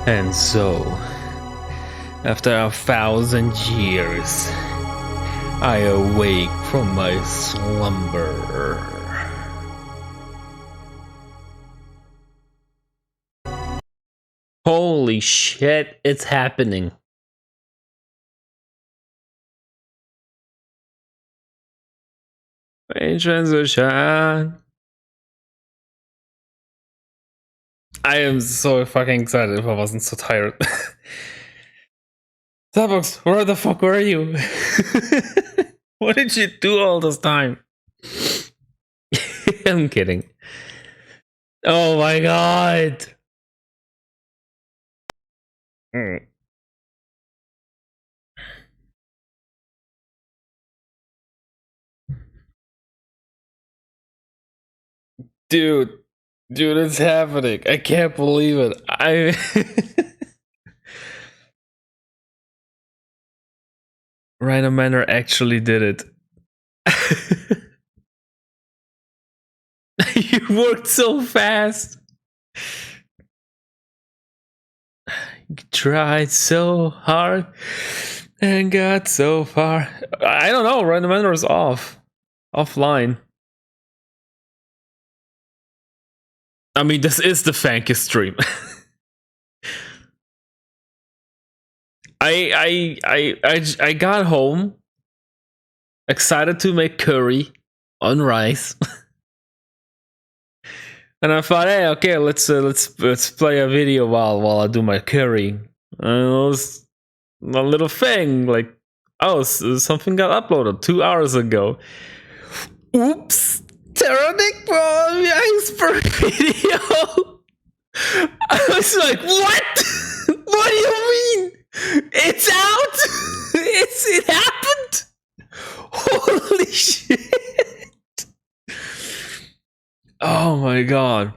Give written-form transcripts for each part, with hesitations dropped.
And so, after 1,000 years, I awake from my slumber. Holy shit, it's happening. In transition. I am so fucking excited if I wasn't so tired. Starbucks, where the fuck were you? What did you do all this time? I'm kidding. Oh my god. Dude, it's happening. I can't believe it. Rhinomander actually did it. You worked so fast. You tried so hard and got so far. I don't know. Rhinomander is offline. I mean, this is the Fankest stream. I got home excited to make curry on rice. And I thought, hey, okay, let's play a video while I do my curry. And it was a little thing like, oh, something got uploaded 2 hours ago. Oops, Terranigma on the Iceberg video. I was like, what? What do you mean? It's out? It happened? Holy shit. Oh my god.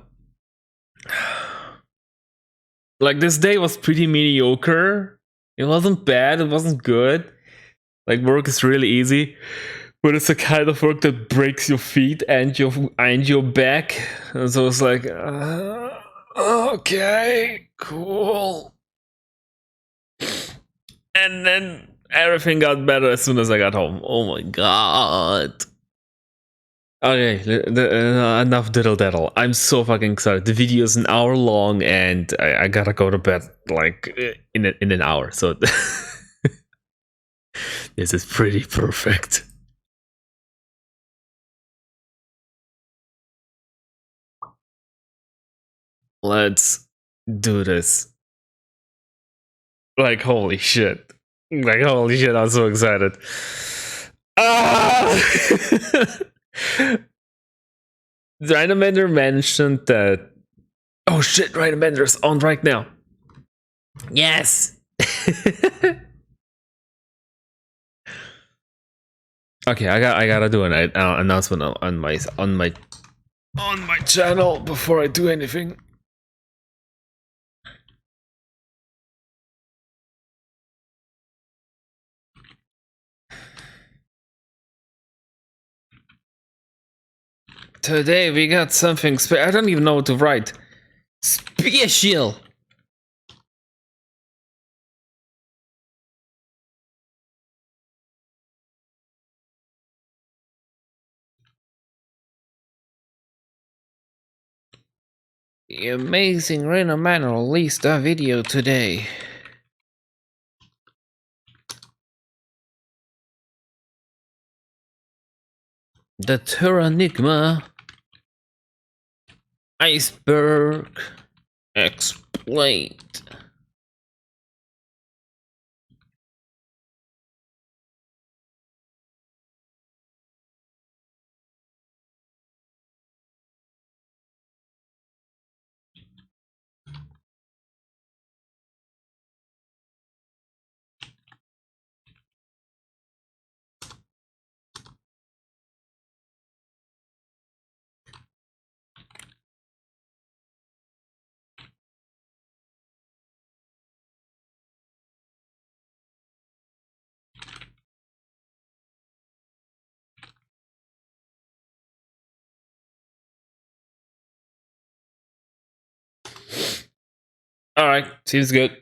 Like, this day was pretty mediocre. It wasn't bad, it wasn't good. Like, work is really easy, but it's a kind of work that breaks your feet and your back. And so it's like, okay, cool. And then everything got better as soon as I got home. Oh my god. Okay, enough diddle daddle. I'm so fucking excited. The video is an hour long, and I gotta go to bed like in an hour. So this is pretty perfect. Let's do this. Like, holy shit. Like, holy shit, I'm so excited. Ah! Rhinomander mentioned that. Oh shit, Rhinomander's on right now. Yes! Okay, I gotta do an announcement on my channel before I do anything. Today we got something I don't even know what to write. Special. The amazing Rinomander released a video today. The Terranigma Iceberg explained. Alright, seems good.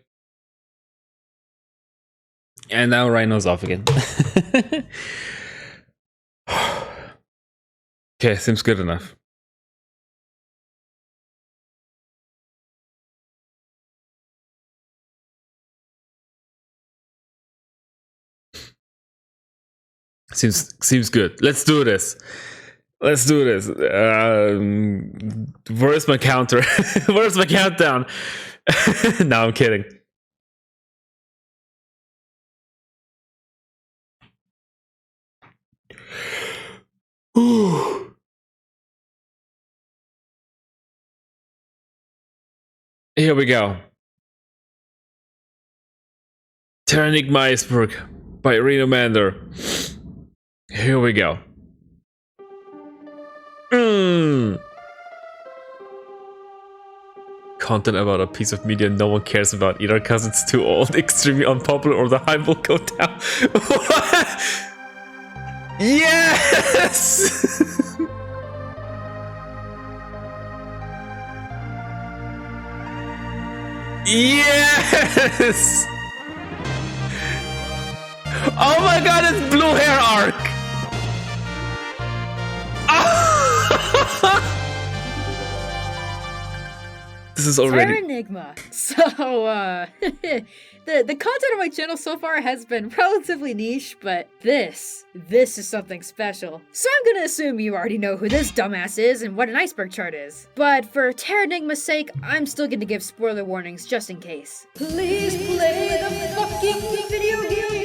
And now Rhino's off again. Okay, seems good enough. Seems good. Let's do this. Let's do this. Where's my counter? Where's my countdown? No, I'm kidding. Here we go. Terranigma Iceberg by Rinomander. Here we go. Content about a piece of media no one cares about either because it's too old, extremely unpopular, or the hype will go down. Yes! Yes! Oh my god, it's Blue Hair Arc! This is already Terranigma. So, the content on my channel so far has been relatively niche, but this is something special. So I'm gonna assume you already know who this dumbass is and what an iceberg chart is. But for Terranigma's sake, I'm still gonna give spoiler warnings just in case. Please play the fucking video game!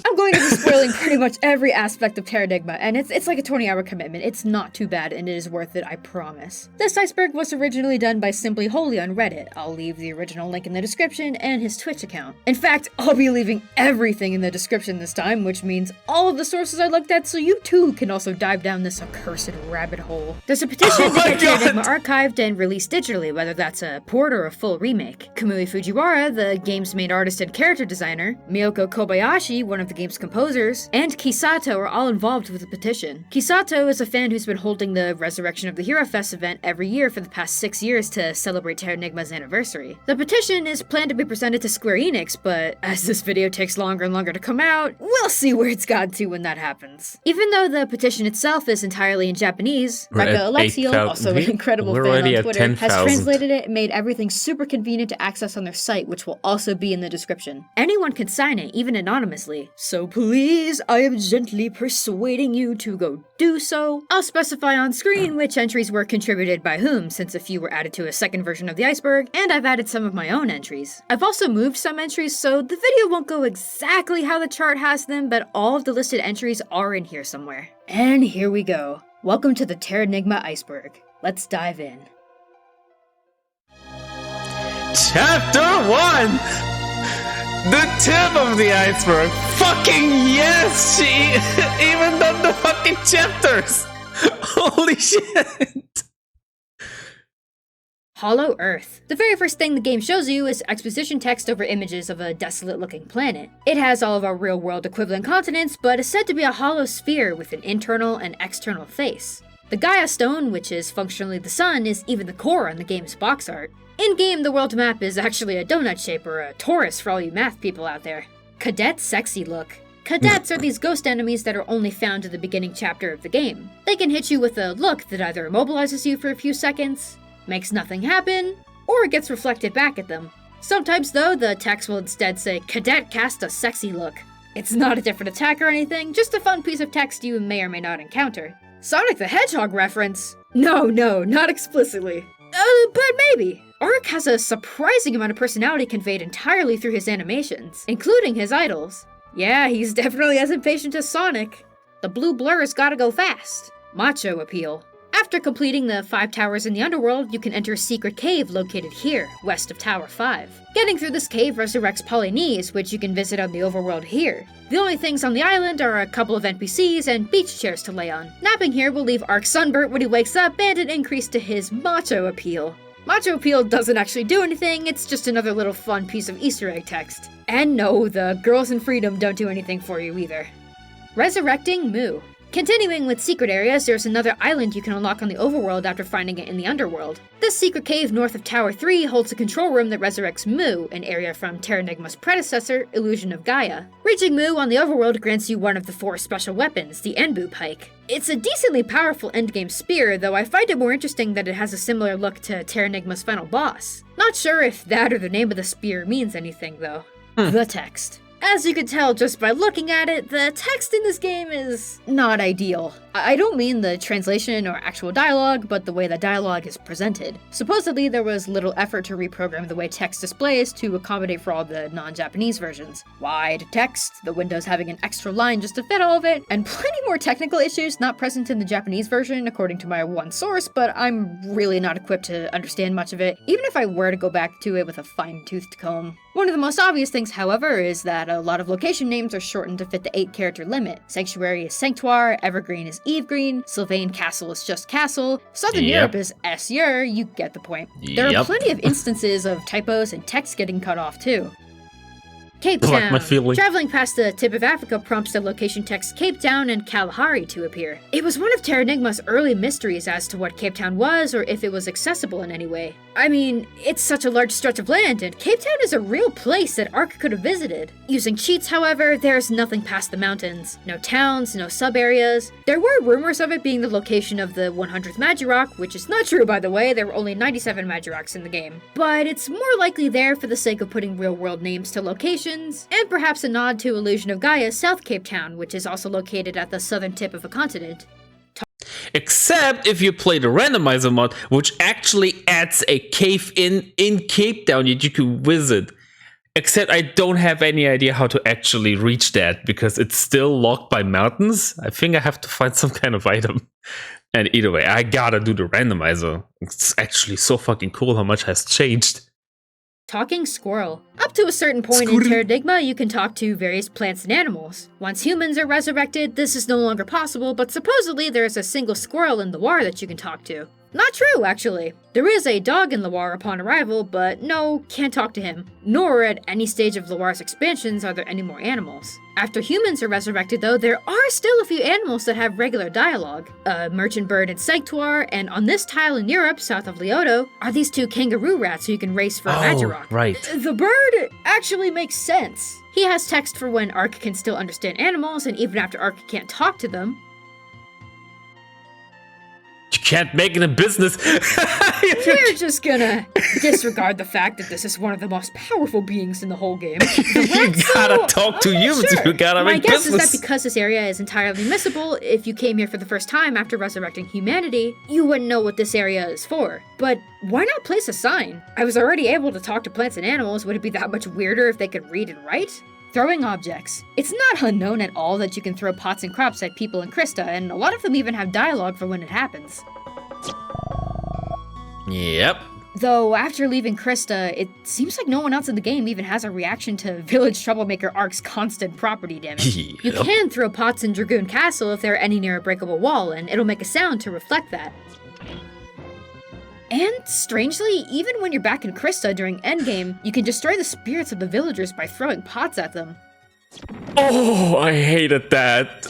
I'm going to be spoiling pretty much every aspect of Terranigma, and it's like a 20-hour commitment. It's not too bad, and it is worth it, I promise. This iceberg was originally done by Simply Holy on Reddit. I'll leave the original link in the description and his Twitch account. In fact, I'll be leaving everything in the description this time, which means all of the sources I looked at, so you too can also dive down this accursed rabbit hole. There's a petition to get Terranigma archived and released digitally, whether that's a port or a full remake. Kamui Fujiwara, the game's main artist and character designer, Miyoko Kobayashi, one of the game's composers, and Kisato are all involved with the petition. Kisato is a fan who's been holding the Resurrection of the Hero Fest event every year for the past 6 years to celebrate Terranigma's anniversary. The petition is planned to be presented to Square Enix, but as this video takes longer and longer to come out, we'll see where it's gotten to when that happens. Even though the petition itself is entirely in Japanese, Becca Alexiel, also an incredible fan on Twitter, has translated it and made everything super convenient to access on their site, which will also be in the description. Anyone can sign it, even anonymously, so please, I am gently persuading you to go do so. I'll specify on screen which entries were contributed by whom, since a few were added to a second version of the iceberg, and I've added some of my own entries. I've also moved some entries, so the video won't go exactly how the chart has them, but all of the listed entries are in here somewhere. And here we go. Welcome to the Terranigma iceberg. Let's dive in. Chapter 1! The tip of the iceberg! Fucking yes! She even done the fucking chapters! Holy shit! Hollow Earth. The very first thing the game shows you is exposition text over images of a desolate-looking planet. It has all of our real-world equivalent continents, but is said to be a hollow sphere with an internal and external face. The Gaia stone, which is functionally the sun, is even the core on the game's box art. In-game, the world map is actually a donut shape or a torus for all you math people out there. Cadet Sexy Look. Cadets are these ghost enemies that are only found in the beginning chapter of the game. They can hit you with a look that either immobilizes you for a few seconds, makes nothing happen, or it gets reflected back at them. Sometimes though, the text will instead say, "Cadet cast a sexy look." It's not a different attack or anything, just a fun piece of text you may or may not encounter. Sonic the Hedgehog reference? No, not explicitly. But maybe. Ark has a surprising amount of personality conveyed entirely through his animations, including his idols. Yeah, he's definitely as impatient as Sonic. The blue blur's gotta go fast. Macho appeal. After completing the 5 towers in the underworld, you can enter a secret cave located here, west of Tower 5. Getting through this cave resurrects Polynese, which you can visit on the overworld here. The only things on the island are a couple of NPCs and beach chairs to lay on. Napping here will leave Ark sunburnt when he wakes up and an increase to his macho appeal. Macho appeal doesn't actually do anything, it's just another little fun piece of Easter egg text. And no, the girls in freedom don't do anything for you either. Resurrecting Moo. Continuing with secret areas, there's another island you can unlock on the overworld after finding it in the underworld. This secret cave north of Tower 3 holds a control room that resurrects Mu, an area from Terranigma's predecessor, Illusion of Gaia. Reaching Mu on the overworld grants you one of the 4 special weapons, the Enbu Pike. It's a decently powerful endgame spear, though I find it more interesting that it has a similar look to Terranigma's final boss. Not sure if that or the name of the spear means anything, though. The text. As you can tell just by looking at it, the text in this game is not ideal. I don't mean the translation or actual dialogue, but the way the dialogue is presented. Supposedly, there was little effort to reprogram the way text displays to accommodate for all the non-Japanese versions. Wide text, the windows having an extra line just to fit all of it, and plenty more technical issues not present in the Japanese version according to my one source, but I'm really not equipped to understand much of it, even if I were to go back to it with a fine-toothed comb. One of the most obvious things, however, is that a lot of location names are shortened to fit the 8-character limit. Sanctuary is Sanctuar, Evergreen is Evegreen, Sylvain Castle is just Castle, Southern Europe is Aesir, you get the point. There are plenty of instances of typos and text getting cut off too. Cape Town. Traveling past the tip of Africa prompts the location text Cape Town and Kalahari to appear. It was one of Terranigma's early mysteries as to what Cape Town was or if it was accessible in any way. I mean, it's such a large stretch of land, and Cape Town is a real place that Ark could have visited. Using cheats, however, there's nothing past the mountains. No towns, no sub-areas. There were rumors of it being the location of the 100th Magirok, which is not true by the way, there were only 97 Magiroks in the game. But it's more likely there for the sake of putting real-world names to locations, and perhaps a nod to Illusion of Gaia's South Cape Town, which is also located at the southern tip of a continent. Except if you play the randomizer mod, which actually adds a cave in Cape Town that you can visit. Except I don't have any idea how to actually reach that because it's still locked by mountains. I think I have to find some kind of item. And either way, I gotta do the randomizer. It's actually so fucking cool how much has changed. Talking squirrel. Up to a certain point in Terranigma, you can talk to various plants and animals. Once humans are resurrected, this is no longer possible, but supposedly there is a single squirrel in Loire that you can talk to. Not true, actually. There is a dog in Loire upon arrival, but no, can't talk to him. Nor at any stage of Loire's expansions are there any more animals. After humans are resurrected, though, there are still a few animals that have regular dialogue. A merchant bird in Sanctuar, and on this tile in Europe, south of Leoto, are these 2 kangaroo rats who you can race for Magirok. Right. The bird actually makes sense. He has text for when Ark can still understand animals, and even after Ark can't talk to them. You can't make it a business. We're just gonna disregard the fact that this is one of the most powerful beings in the whole game. You gotta talk to humans if you gotta make business. My guess is that because this area is entirely missable, if you came here for the first time after resurrecting humanity, you wouldn't know what this area is for. But why not place a sign? I was already able to talk to plants and animals, would it be that much weirder if they could read and write? Throwing objects. It's not unknown at all that you can throw pots and crops at people in Krista, and a lot of them even have dialogue for when it happens. Yep. Though, after leaving Krista, it seems like no one else in the game even has a reaction to Village Troublemaker Ark's constant property damage. Yep. You can throw pots in Dragoon Castle if they're any near a breakable wall, and it'll make a sound to reflect that. And, strangely, even when you're back in Krista during endgame, you can destroy the spirits of the villagers by throwing pots at them. Oh, I hated that.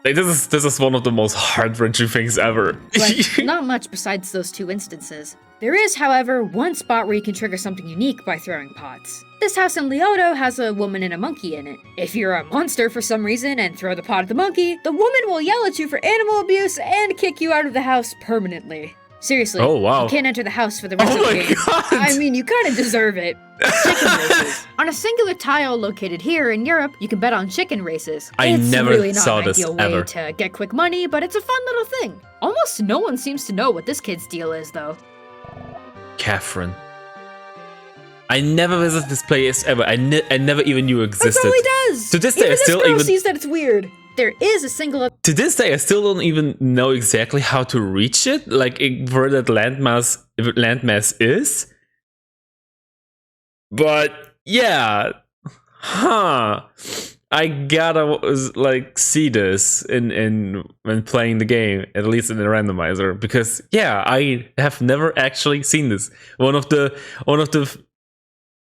Like, this is one of the most heart-wrenching things ever. But not much besides those 2 instances. There is, however, one spot where you can trigger something unique by throwing pots. This house in Leoto has a woman and a monkey in it. If you're a monster for some reason and throw the pot at the monkey, the woman will yell at you for animal abuse and kick you out of the house permanently. Seriously, oh, wow. You can't enter the house for the rest of the game. God. I mean, you kinda deserve it. Chicken races. On a singular tile located here in Europe, you can bet on chicken races. It's never really not saw an this ideal way ever. to get quick money, but it's a fun little thing. Almost no one seems to know what this kid's deal is, though. Catherine. I never visited this place ever. I never even knew it existed. That's all he does! To this day, I still this girl sees that it's weird. There is a single... To this day, I still don't even know exactly how to reach it. Like, where that landmass is. But, yeah. Huh. I gotta, like, see this when playing the game, at least in the randomizer. Because, yeah, I have never actually seen this. One of the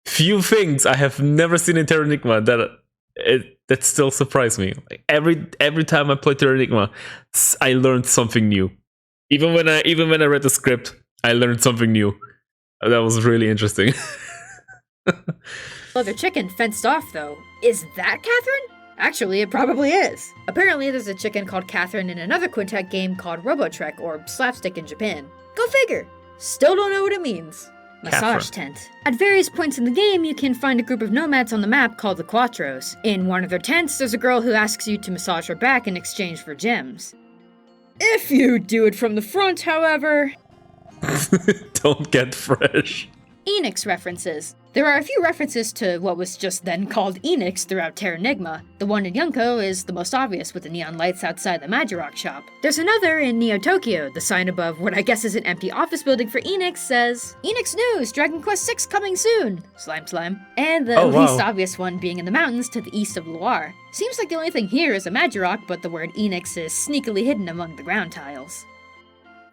few things I have never seen in Terranigma that that still surprise me. Like every time I play Terranigma, I learned something new. Even when I read the script, I learned something new. That was really interesting. Well, their chicken fenced off, though. Is that Catherine? Actually, it probably is. Apparently, there's a chicken called Catherine in another Quintet game called Robotrek, or Slapstick in Japan. Go figure. Still don't know what it means. Massage tent. At various points in the game, you can find a group of nomads on the map called the Quattros. In one of their tents, there's a girl who asks you to massage her back in exchange for gems. If you do it from the front, however... Don't get fresh. Enix references. There are a few references to what was just then called Enix throughout Terranigma. The one in Yunko is the most obvious with the neon lights outside the Magirock shop. There's another in Neo Tokyo. The sign above what I guess is an empty office building for Enix says, Enix News, Dragon Quest VI coming soon! Slime slime. And the least obvious one being in the mountains to the east of Loire. Seems like the only thing here is a Magirock, but the word Enix is sneakily hidden among the ground tiles.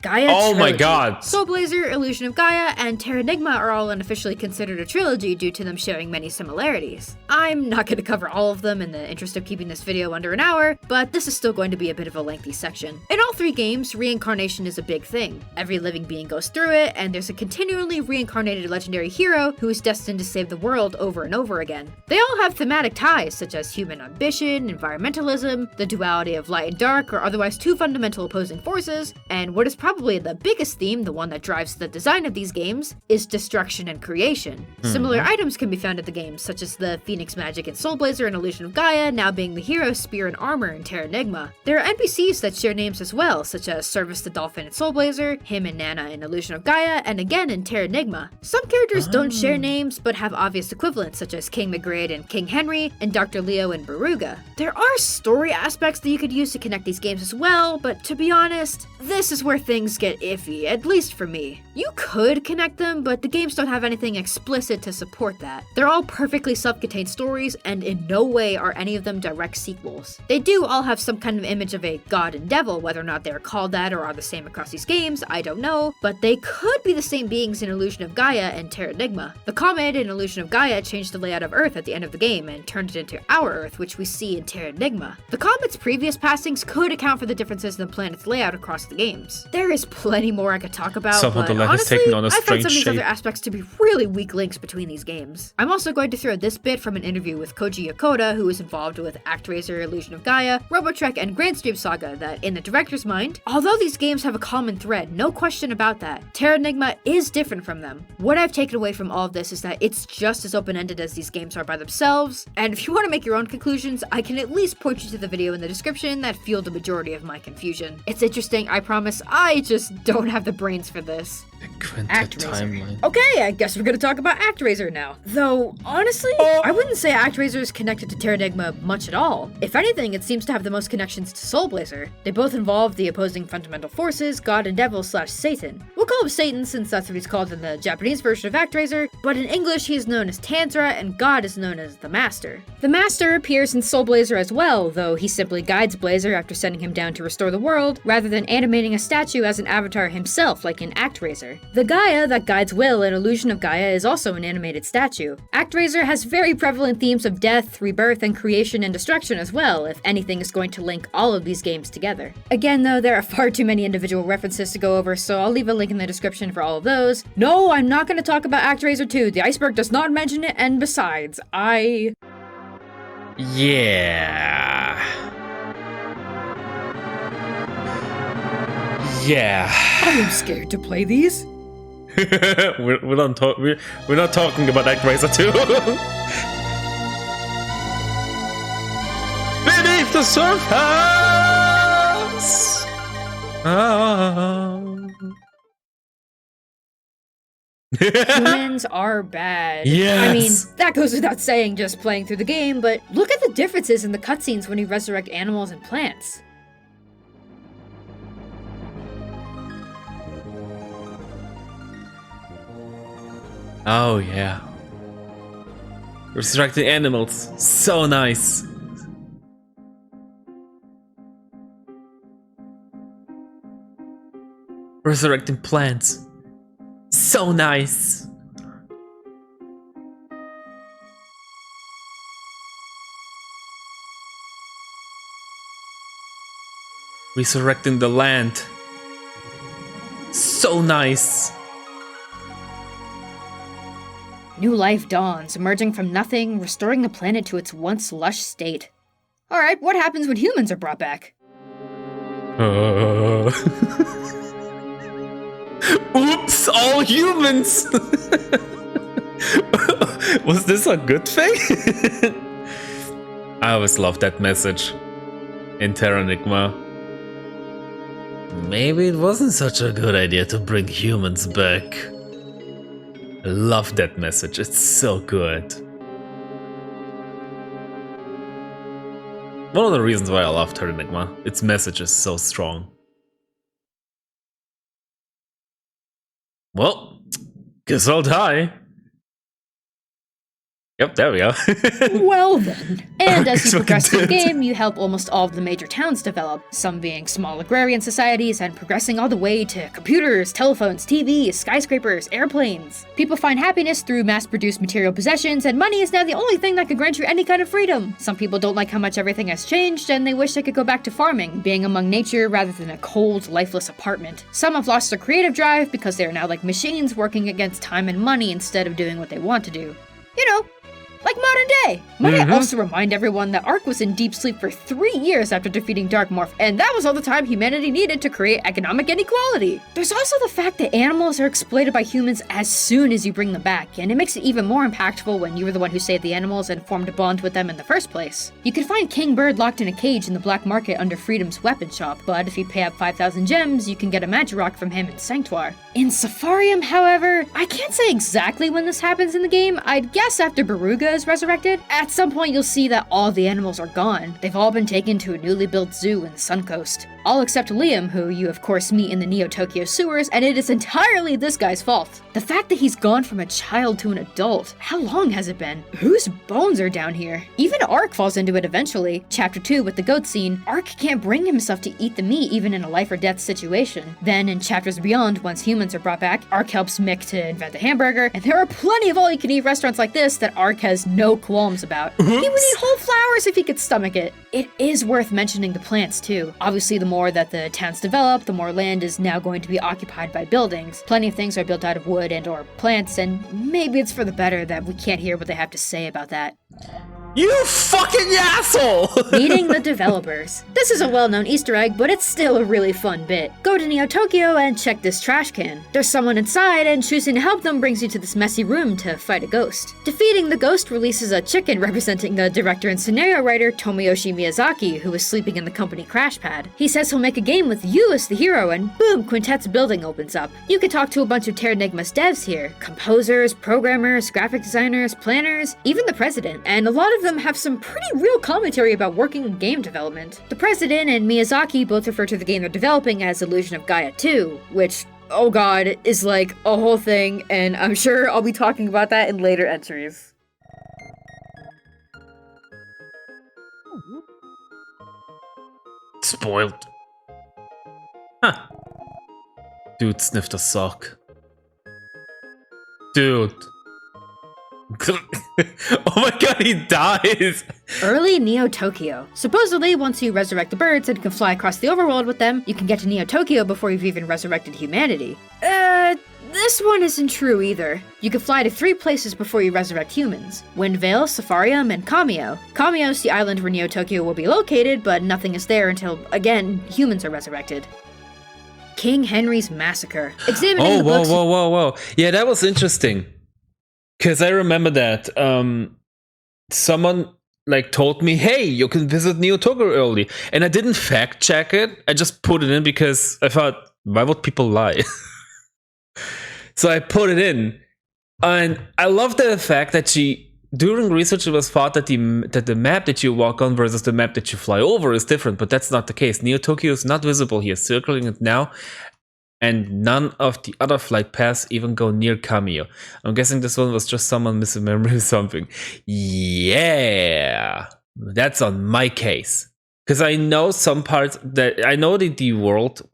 Gaia trilogy. My god! Soul Blazer, Illusion of Gaia, and Terranigma are all unofficially considered a trilogy due to them sharing many similarities. I'm not going to cover all of them in the interest of keeping this video under an hour, but this is still going to be a bit of a lengthy section. In all three games, reincarnation is a big thing. Every living being goes through it, and there's a continually reincarnated legendary hero who is destined to save the world over and over again. They all have thematic ties, such as human ambition, environmentalism, the duality of light and dark, or otherwise two fundamental opposing forces, and what is probably the biggest theme, the one that drives the design of these games, is destruction and creation. Similar items can be found in the games, such as the Phoenix Magic in Soul Blazer and Illusion of Gaia, now being the hero spear and armor in Terranigma. There are NPCs that share names as well, such as Service the Dolphin in Soul Blazer, him and Nana in Illusion of Gaia, and again in Terranigma. Some characters don't share names, but have obvious equivalents, such as King Magritte and King Henry, and Dr. Leo and Baruga. There are story aspects that you could use to connect these games as well, but to be honest, this is where things get iffy, at least for me. You could connect them, but the games don't have anything explicit to support that. They're all perfectly self-contained stories, and in no way are any of them direct sequels. They do all have some kind of image of a god and devil, whether or not they're called that or are the same across these games, I don't know, but they could be the same beings in Illusion of Gaia and Terranigma. The comet in Illusion of Gaia changed the layout of Earth at the end of the game and turned it into our Earth, which we see in Terranigma. The comet's previous passings could account for the differences in the planet's layout across the games. There is plenty more I could talk about, but honestly, I found some of these other aspects to be really weak links between these games. I'm also going to throw this bit from an interview with Koji Yokota, who was involved with ActRaiser, Illusion of Gaia, Robotrek, and Grandstream Saga, that in the director's mind, although these games have a common thread, no question about that, Terranigma is different from them. What I've taken away from all of this is that it's just as open-ended as these games are by themselves, and if you want to make your own conclusions, I can at least point you to the video in the description that fueled the majority of my confusion. It's interesting, I promise, I just don't have the brains for this. Timeline. Okay, I guess we're gonna talk about ActRaiser now. Though, honestly, I wouldn't say ActRaiser is connected to Terranigma much at all. If anything, it seems to have the most connections to Soul Blazer. They both involve the opposing fundamental forces, God and Devil / Satan. We'll call him Satan since that's what he's called in the Japanese version of ActRaiser, but in English he is known as Tantra and God is known as the Master. The Master appears in Soul Blazer as well, though he simply guides Blazer after sending him down to restore the world, rather than animating a statue as an avatar himself like in ActRaiser. The Gaia that guides Will in Illusion of Gaia is also an animated statue. ActRaiser has very prevalent themes of death, rebirth, and creation and destruction as well, if anything is going to link all of these games together. Again though, there are far too many individual references to go over, so I'll leave a link in the description for all of those. No, I'm not going to talk about ActRaiser 2, the Iceberg does not mention it, and besides, Yeah. I'm scared to play these. we're not talking about ActRaiser 2. Beneath the surface. Humans are bad. Yes. I mean, that goes without saying just playing through the game, but look at the differences in the cutscenes when you resurrect animals and plants. Oh yeah. Resurrecting animals. So nice. Resurrecting plants. So nice. Resurrecting the land. So nice. New life dawns, emerging from nothing, restoring the planet to its once lush state. Alright, what happens when humans are brought back? Oops, all humans! Was this a good thing? I always loved that message in Terranigma. Maybe it wasn't such a good idea to bring humans back. I love that message, it's so good. One of the reasons why I love Terranigma, its message is so strong. Well, guess I'll die. Yep, there we go. Well then. And as you So progress through the content. game, you help almost all of the major towns develop, some being small agrarian societies and progressing all the way to computers, telephones, TVs, skyscrapers, airplanes. People find happiness through mass-produced material possessions, and money is now the only thing that can grant you any kind of freedom. Some people don't like how much everything has changed, and they wish they could go back to farming, being among nature rather than a cold, lifeless apartment. Some have lost their creative drive because they are now like machines working against time and money instead of doing what they want to do. You know, like modern day. Might I also remind everyone that Ark was in deep sleep for 3 years after defeating Dark Morph, and that was all the time humanity needed to create economic inequality. There's also the fact that animals are exploited by humans as soon as you bring them back, and it makes it even more impactful when you were the one who saved the animals and formed a bond with them in the first place. You can find King Bird locked in a cage in the black market under Freedom's weapon shop, but if you pay up 5,000 gems, you can get a Magirock from him in Sanctuar. In Safarium, however, I can't say exactly when this happens in the game. I'd guess after Baruga is resurrected. At some point you'll see that all the animals are gone. They've all been taken to a newly built zoo in the Sun Coast. All except Liam, who you of course meet in the Neo-Tokyo sewers, and it is entirely this guy's fault. The fact that he's gone from a child to an adult, how long has it been? Whose bones are down here? Even Ark falls into it eventually. Chapter 2 with the goat scene, Ark can't bring himself to eat the meat even in a life or death situation. Then in chapters beyond, once humans are brought back, Ark helps Mick to invent the hamburger, and there are plenty of all-you-can-eat restaurants like this that Ark has no qualms about. He would eat whole flowers if he could stomach it. It is worth mentioning the plants too. Obviously, the more that the towns develop, the more land is now going to be occupied by buildings. Plenty of things are built out of wood and or plants, and maybe it's for the better that we can't hear what they have to say about that. You fucking asshole! Meeting the developers. This is a well-known Easter egg, but it's still a really fun bit. Go to Neo-Tokyo and check this trash can. There's someone inside, and choosing to help them brings you to this messy room to fight a ghost. Defeating the ghost releases a chicken representing the director and scenario writer Tomoyoshi Miyazaki, who is sleeping in the company crash pad. He says he'll make a game with you as the hero, and boom, Quintet's building opens up. You can talk to a bunch of Terranigma's devs here. Composers, programmers, graphic designers, planners, even the president, and a lot of them have some pretty real commentary about working in game development. The president and Miyazaki both refer to the game they're developing as Illusion of Gaia 2, which, oh god, is like a whole thing, and I'm sure I'll be talking about that in later entries. Spoiled. Huh. Dude sniffed a sock. Dude. Oh my god, he dies! Early Neo-Tokyo. Supposedly, once you resurrect the birds and can fly across the overworld with them, you can get to Neo-Tokyo before you've even resurrected humanity. This one isn't true either. You can fly to 3 places before you resurrect humans: Windvale, Safarium, and Kamio. Kamio's the island where Neo-Tokyo will be located, but nothing is there until, again, humans are resurrected. King Henry's Massacre. Examining the books. Whoa. Yeah, that was interesting. Because I remember that someone like told me, hey, you can visit Neo-Tokyo early. And I didn't fact check it. I just put it in because I thought, why would people lie? So I put it in. And I love the fact that during research, it was thought that the map that you walk on versus the map that you fly over is different, but that's not the case. Neo-Tokyo is not visible here, circling it now. And none of the other flight paths even go near Kamio. I'm guessing this one was just someone misremembering something. Yeah, that's on my case. Because I know some parts that I know that the world.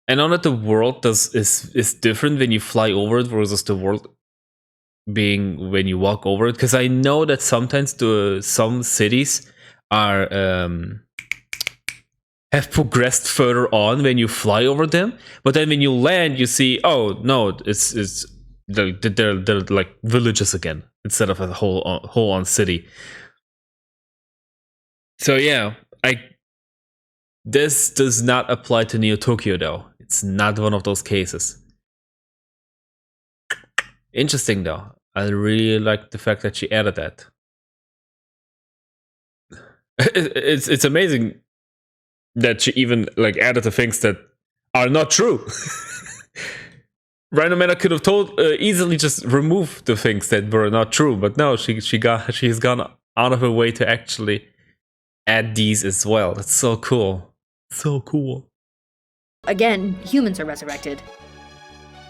I know that the world is different when you fly over it versus the world being when you walk over it. Because I know that sometimes some cities are have progressed further on when you fly over them, but then when you land, you see, oh no, it's they're like villages again instead of a whole on city. So yeah, this does not apply to Neo Tokyo though. It's not one of those cases. Interesting though. I really like the fact that she added that. It's amazing that she even like added the things that are not true. Rinomanders could have easily just remove the things that were not true, but no, she's gone out of her way to actually add these as well. That's so cool. So cool. Again, humans are resurrected.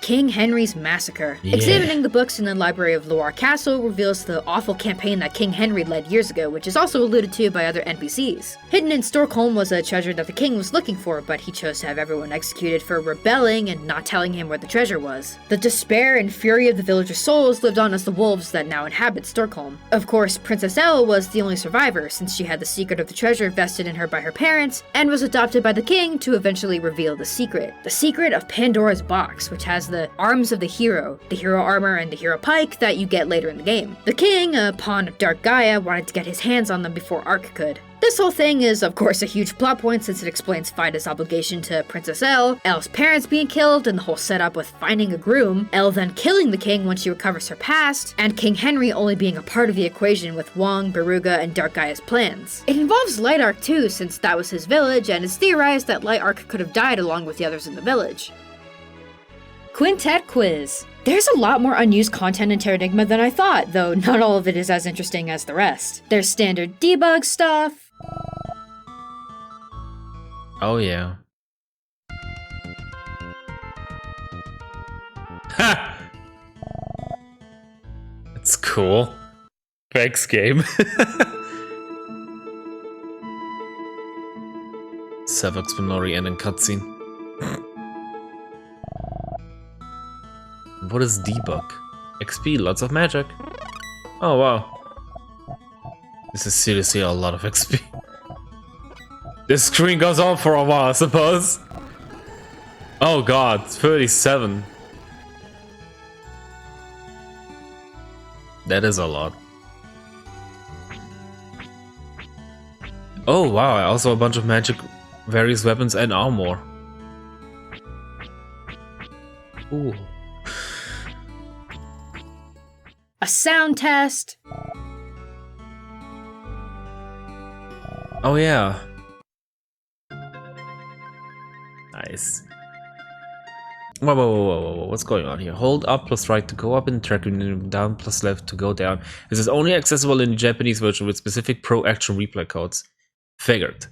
King Henry's Massacre. Yeah. Examining the books in the library of Loire Castle reveals the awful campaign that King Henry led years ago, which is also alluded to by other NPCs. Hidden in Stockholm was a treasure that the king was looking for, but he chose to have everyone executed for rebelling and not telling him where the treasure was. The despair and fury of the villagers' souls lived on as the wolves that now inhabit Stockholm. Of course, Princess Elle was the only survivor, since she had the secret of the treasure vested in her by her parents, and was adopted by the king to eventually reveal the secret. The secret of Pandora's box, which has the arms of the hero armor and the hero pike that you get later in the game. The king, a pawn of Dark Gaia, wanted to get his hands on them before Ark could. This whole thing is, of course, a huge plot point since it explains Fida's obligation to Princess Elle, Elle's parents being killed, and the whole setup with finding a groom, Elle then killing the king when she recovers her past, and King Henry only being a part of the equation with Wong, Beruga, and Dark Gaia's plans. It involves Light Ark too, since that was his village, and it's theorized that Light Ark could have died along with the others in the village. Quintet Quiz. There's a lot more unused content in Terranigma than I thought, though not all of it is as interesting as the rest. There's standard debug stuff. Oh yeah. Ha! That's cool. Thanks, game. Self-explanatory ending cutscene. What is debug? XP, lots of magic. Oh wow. This is seriously a lot of XP. This screen goes on for a while, I suppose. Oh god, 37. That is a lot. Oh wow, also a bunch of magic, various weapons and armor. Ooh. A sound test. Oh yeah. Nice. Whoa, what's going on here? Hold up plus right to go up in Dragoon, down plus left to go down. This is only accessible in the Japanese version with specific pro action replay codes. Figured.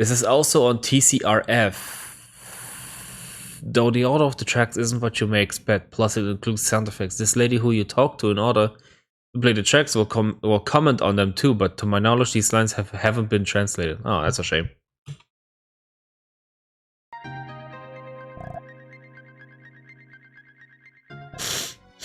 This is also on TCRF. Though the order of the tracks isn't what you may expect, plus it includes sound effects. This lady who you talk to in order to play the tracks will comment on them too, but to my knowledge these lines haven't been translated. Oh, that's a shame.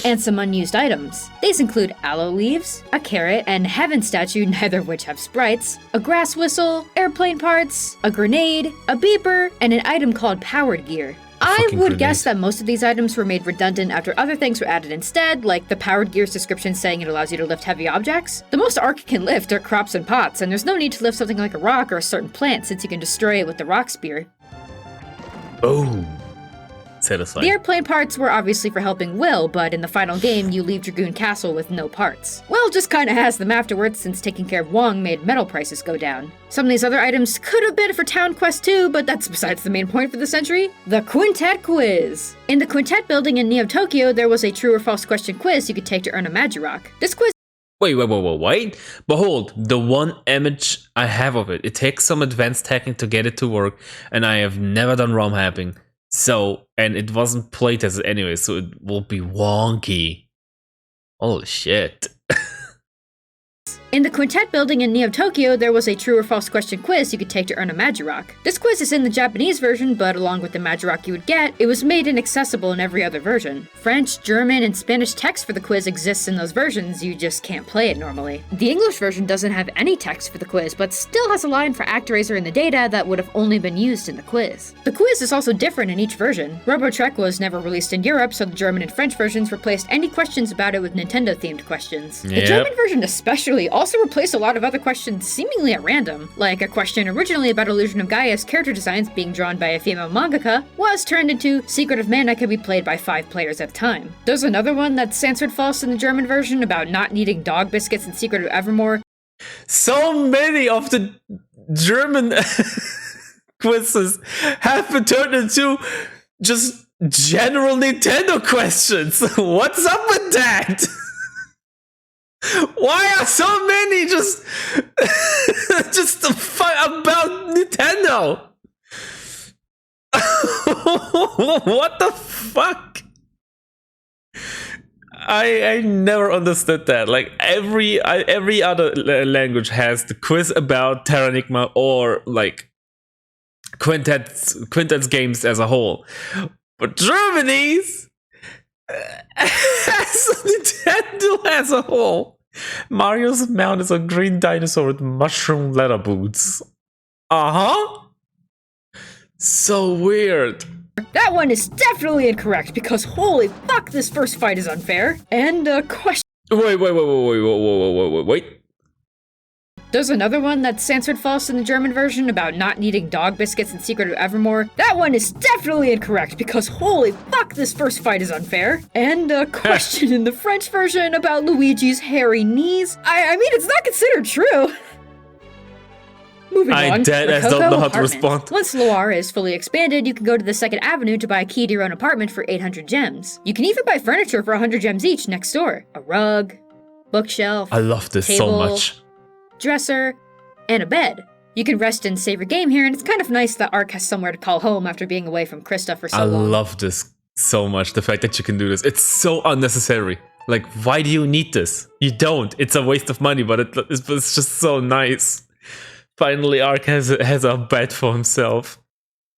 And some unused items. These include aloe leaves, a carrot, and heaven statue, neither of which have sprites, a grass whistle, airplane parts, a grenade, a beeper, and an item called powered gear. I would guess that most of these items were made redundant after other things were added instead, like the powered gear's description saying it allows you to lift heavy objects. The most Ark can lift are crops and pots, and there's no need to lift something like a rock or a certain plant since you can destroy it with the rock spear. Boom. Satisfying. The airplane parts were obviously for helping Will, but in the final game, you leave Dragoon Castle with no parts. Will just kinda has them afterwards since taking care of Wong made metal prices go down. Some of these other items could have been for Town Quest 2, but that's besides the main point for the century. The Quintet Quiz! In the Quintet building in Neo Tokyo, there was a true or false question quiz you could take to earn a Magirock. This quiz Wait. Behold, the one image I have of it. It takes some advanced hacking to get it to work, and I have never done ROM hacking. So, and it wasn't playtested anyway, so it will be wonky. Holy shit. In the Quintet building in Neo Tokyo, there was a true or false question quiz you could take to earn a Magirock. This quiz is in the Japanese version, but along with the Magirock you would get, it was made inaccessible in every other version. French, German, and Spanish text for the quiz exists in those versions, you just can't play it normally. The English version doesn't have any text for the quiz, but still has a line for ActRaiser in the data that would have only been used in the quiz. The quiz is also different in each version. Robotrek was never released in Europe, so the German and French versions replaced any questions about it with Nintendo-themed questions. The German version especially also replaced a lot of other questions seemingly at random, like a question originally about Illusion of Gaia's character designs being drawn by a female mangaka was turned into Secret of Mana can be played by 5 players at a time. There's another one that's answered false in the German version about not needing dog biscuits in Secret of Evermore. So many of the German quizzes have been turned into just general Nintendo questions. What's up with that? Why are so many just about Nintendo? What the fuck? I never understood that. Like every other language has the quiz about Terranigma or like Quintet's games as a whole, but Germany's has Nintendo as a whole. Mario's mount is a green dinosaur with mushroom leather boots. So weird. That one is definitely incorrect because holy fuck, this first fight is unfair. And question. Wait. There's another one that's answered false in the German version about not needing dog biscuits in Secret of Evermore. That one is definitely incorrect because holy fuck, this first fight is unfair. And a question in the French version about Luigi's hairy knees. I mean, it's not considered true. Moving on, don't know how to respond. Once Loire is fully expanded, you can go to the 2nd Avenue to buy a key to your own apartment for 800 gems. You can even buy furniture for 100 gems each next door. A rug, bookshelf, I love this table, so much. Dresser, and a bed. You can rest and save your game here, and it's kind of nice that Ark has somewhere to call home after being away from Krista for so long. I love this so much, the fact that you can do this. It's so unnecessary. Like, why do you need this? You don't. It's a waste of money, but it's just so nice. Finally, Ark has a bed for himself.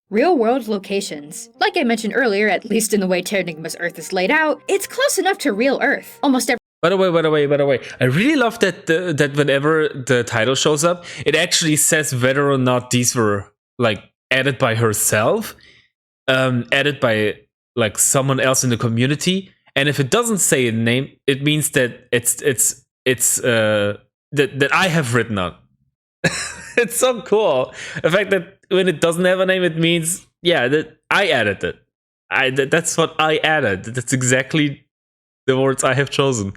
Real-world locations. Like I mentioned earlier, at least in the way Terranigma's Earth is laid out, it's close enough to real Earth. Almost every By the way, I really love that whenever the title shows up, it actually says whether or not these were like added by herself, added by like someone else in the community, and if it doesn't say a name, it means that it's that I have written on. It's so cool. The fact that when it doesn't have a name, it means that I added it. That's what I added. That's exactly the words I have chosen.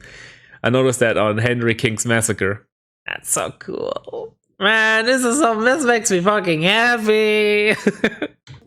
I noticed that on Henry King's Massacre. That's so cool. Man, this makes me fucking happy.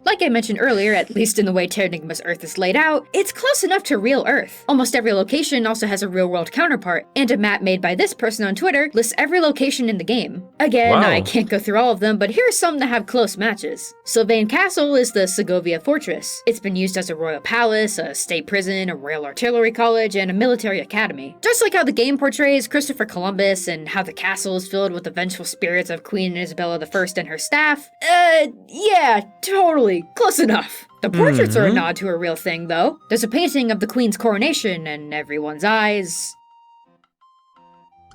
Like I mentioned earlier, at least in the way Terranigma's Earth is laid out, it's close enough to real Earth. Almost every location also has a real-world counterpart, and a map made by this person on Twitter lists every location in the game. Again, Wow. I can't go through all of them, but here are some that have close matches. Sylvain Castle is the Segovia Fortress. It's been used as a royal palace, a state prison, a royal artillery college, and a military academy. Just like how the game portrays Christopher Columbus and how the castle is filled with the vengeful spirits of Queen Isabella I and her staff. Yeah, totally. Close enough. The portraits are a nod to a real thing, though. There's a painting of the Queen's coronation, and everyone's eyes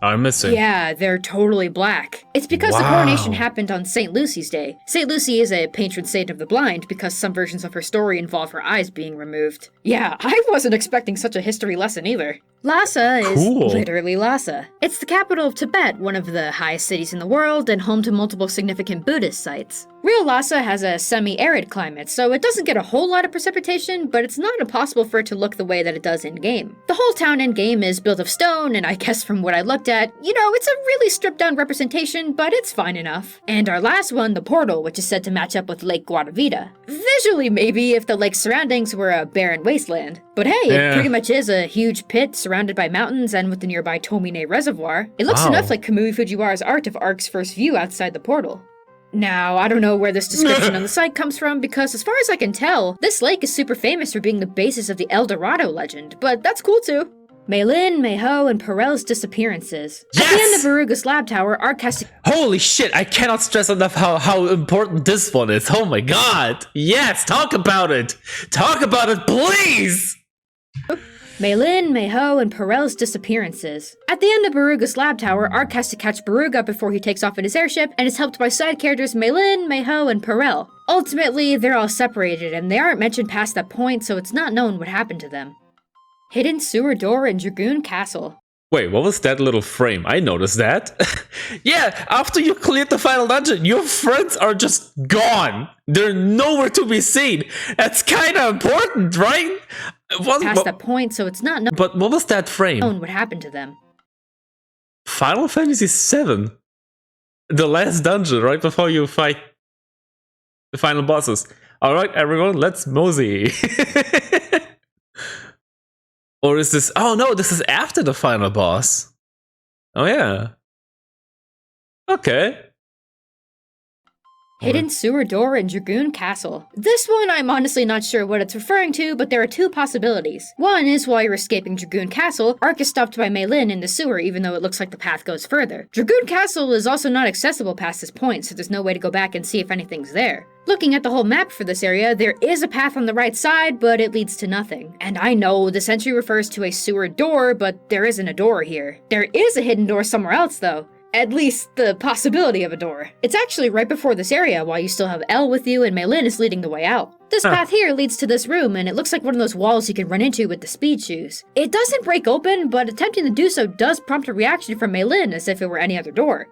are missing. Yeah, they're totally black. It's because the coronation happened on St. Lucy's Day. St. Lucy is a patron saint of the blind because some versions of her story involve her eyes being removed. Yeah, I wasn't expecting such a history lesson either. Lhasa is literally Lhasa. It's the capital of Tibet, one of the highest cities in the world, and home to multiple significant Buddhist sites. Real Lhasa has a semi-arid climate, so it doesn't get a whole lot of precipitation, but it's not impossible for it to look the way that it does in-game. The whole town in-game is built of stone, and I guess from what I looked at, it's a really stripped-down representation, but it's fine enough. And our last one, the portal, which is said to match up with Lake Guadavita. Visually, maybe, if the lake's surroundings were a barren wasteland. But hey, it pretty much is a huge pit surrounded by mountains and with the nearby Tomine Reservoir. It looks enough like Kamui Fujiwara's art of Ark's first view outside the portal. Now, I don't know where this description on the site comes from, because as far as I can tell, this lake is super famous for being the basis of the El Dorado legend, but that's cool too. Maylin, Mayho, and Perel's disappearances. Yes! At the end of Veruga's lab tower, Ark has to... Holy shit, I cannot stress enough how important this one is. Oh my god. Yes, talk about it. Talk about it, please. Maylin, Mayho, and Perel's disappearances. At the end of Veruga's lab tower, Ark has to catch Veruga before he takes off in his airship, and is helped by side characters Maylin, Mayho, and Perel. Ultimately, they're all separated, and they aren't mentioned past that point, so it's not known what happened to them. Hidden sewer door in Dragoon Castle. Wait, what was that little frame? I noticed that. Yeah, after you cleared the final dungeon, your friends are just gone. They're nowhere to be seen. That's kind of important, right? Past that point, so it's not known. But what was that frame? What happened to them. Final Fantasy VII. The last dungeon, right before you fight the final bosses. Alright, everyone, let's mosey. Or is this... Oh no, this is after the final boss. Oh yeah. Okay. Hidden sewer door in Dragoon Castle. This one I'm honestly not sure what it's referring to, but there are two possibilities. One is while you're escaping Dragoon Castle, Ark is stopped by Maylin in the sewer even though it looks like the path goes further. Dragoon Castle is also not accessible past this point, so there's no way to go back and see if anything's there. Looking at the whole map for this area, there is a path on the right side, but it leads to nothing. And I know this entry refers to a sewer door, but there isn't a door here. There is a hidden door somewhere else though. At least, the possibility of a door. It's actually right before this area while you still have Elle with you and Maylin is leading the way out. This path here leads to this room and it looks like one of those walls you can run into with the speed shoes. It doesn't break open, but attempting to do so does prompt a reaction from Maylin as if it were any other door.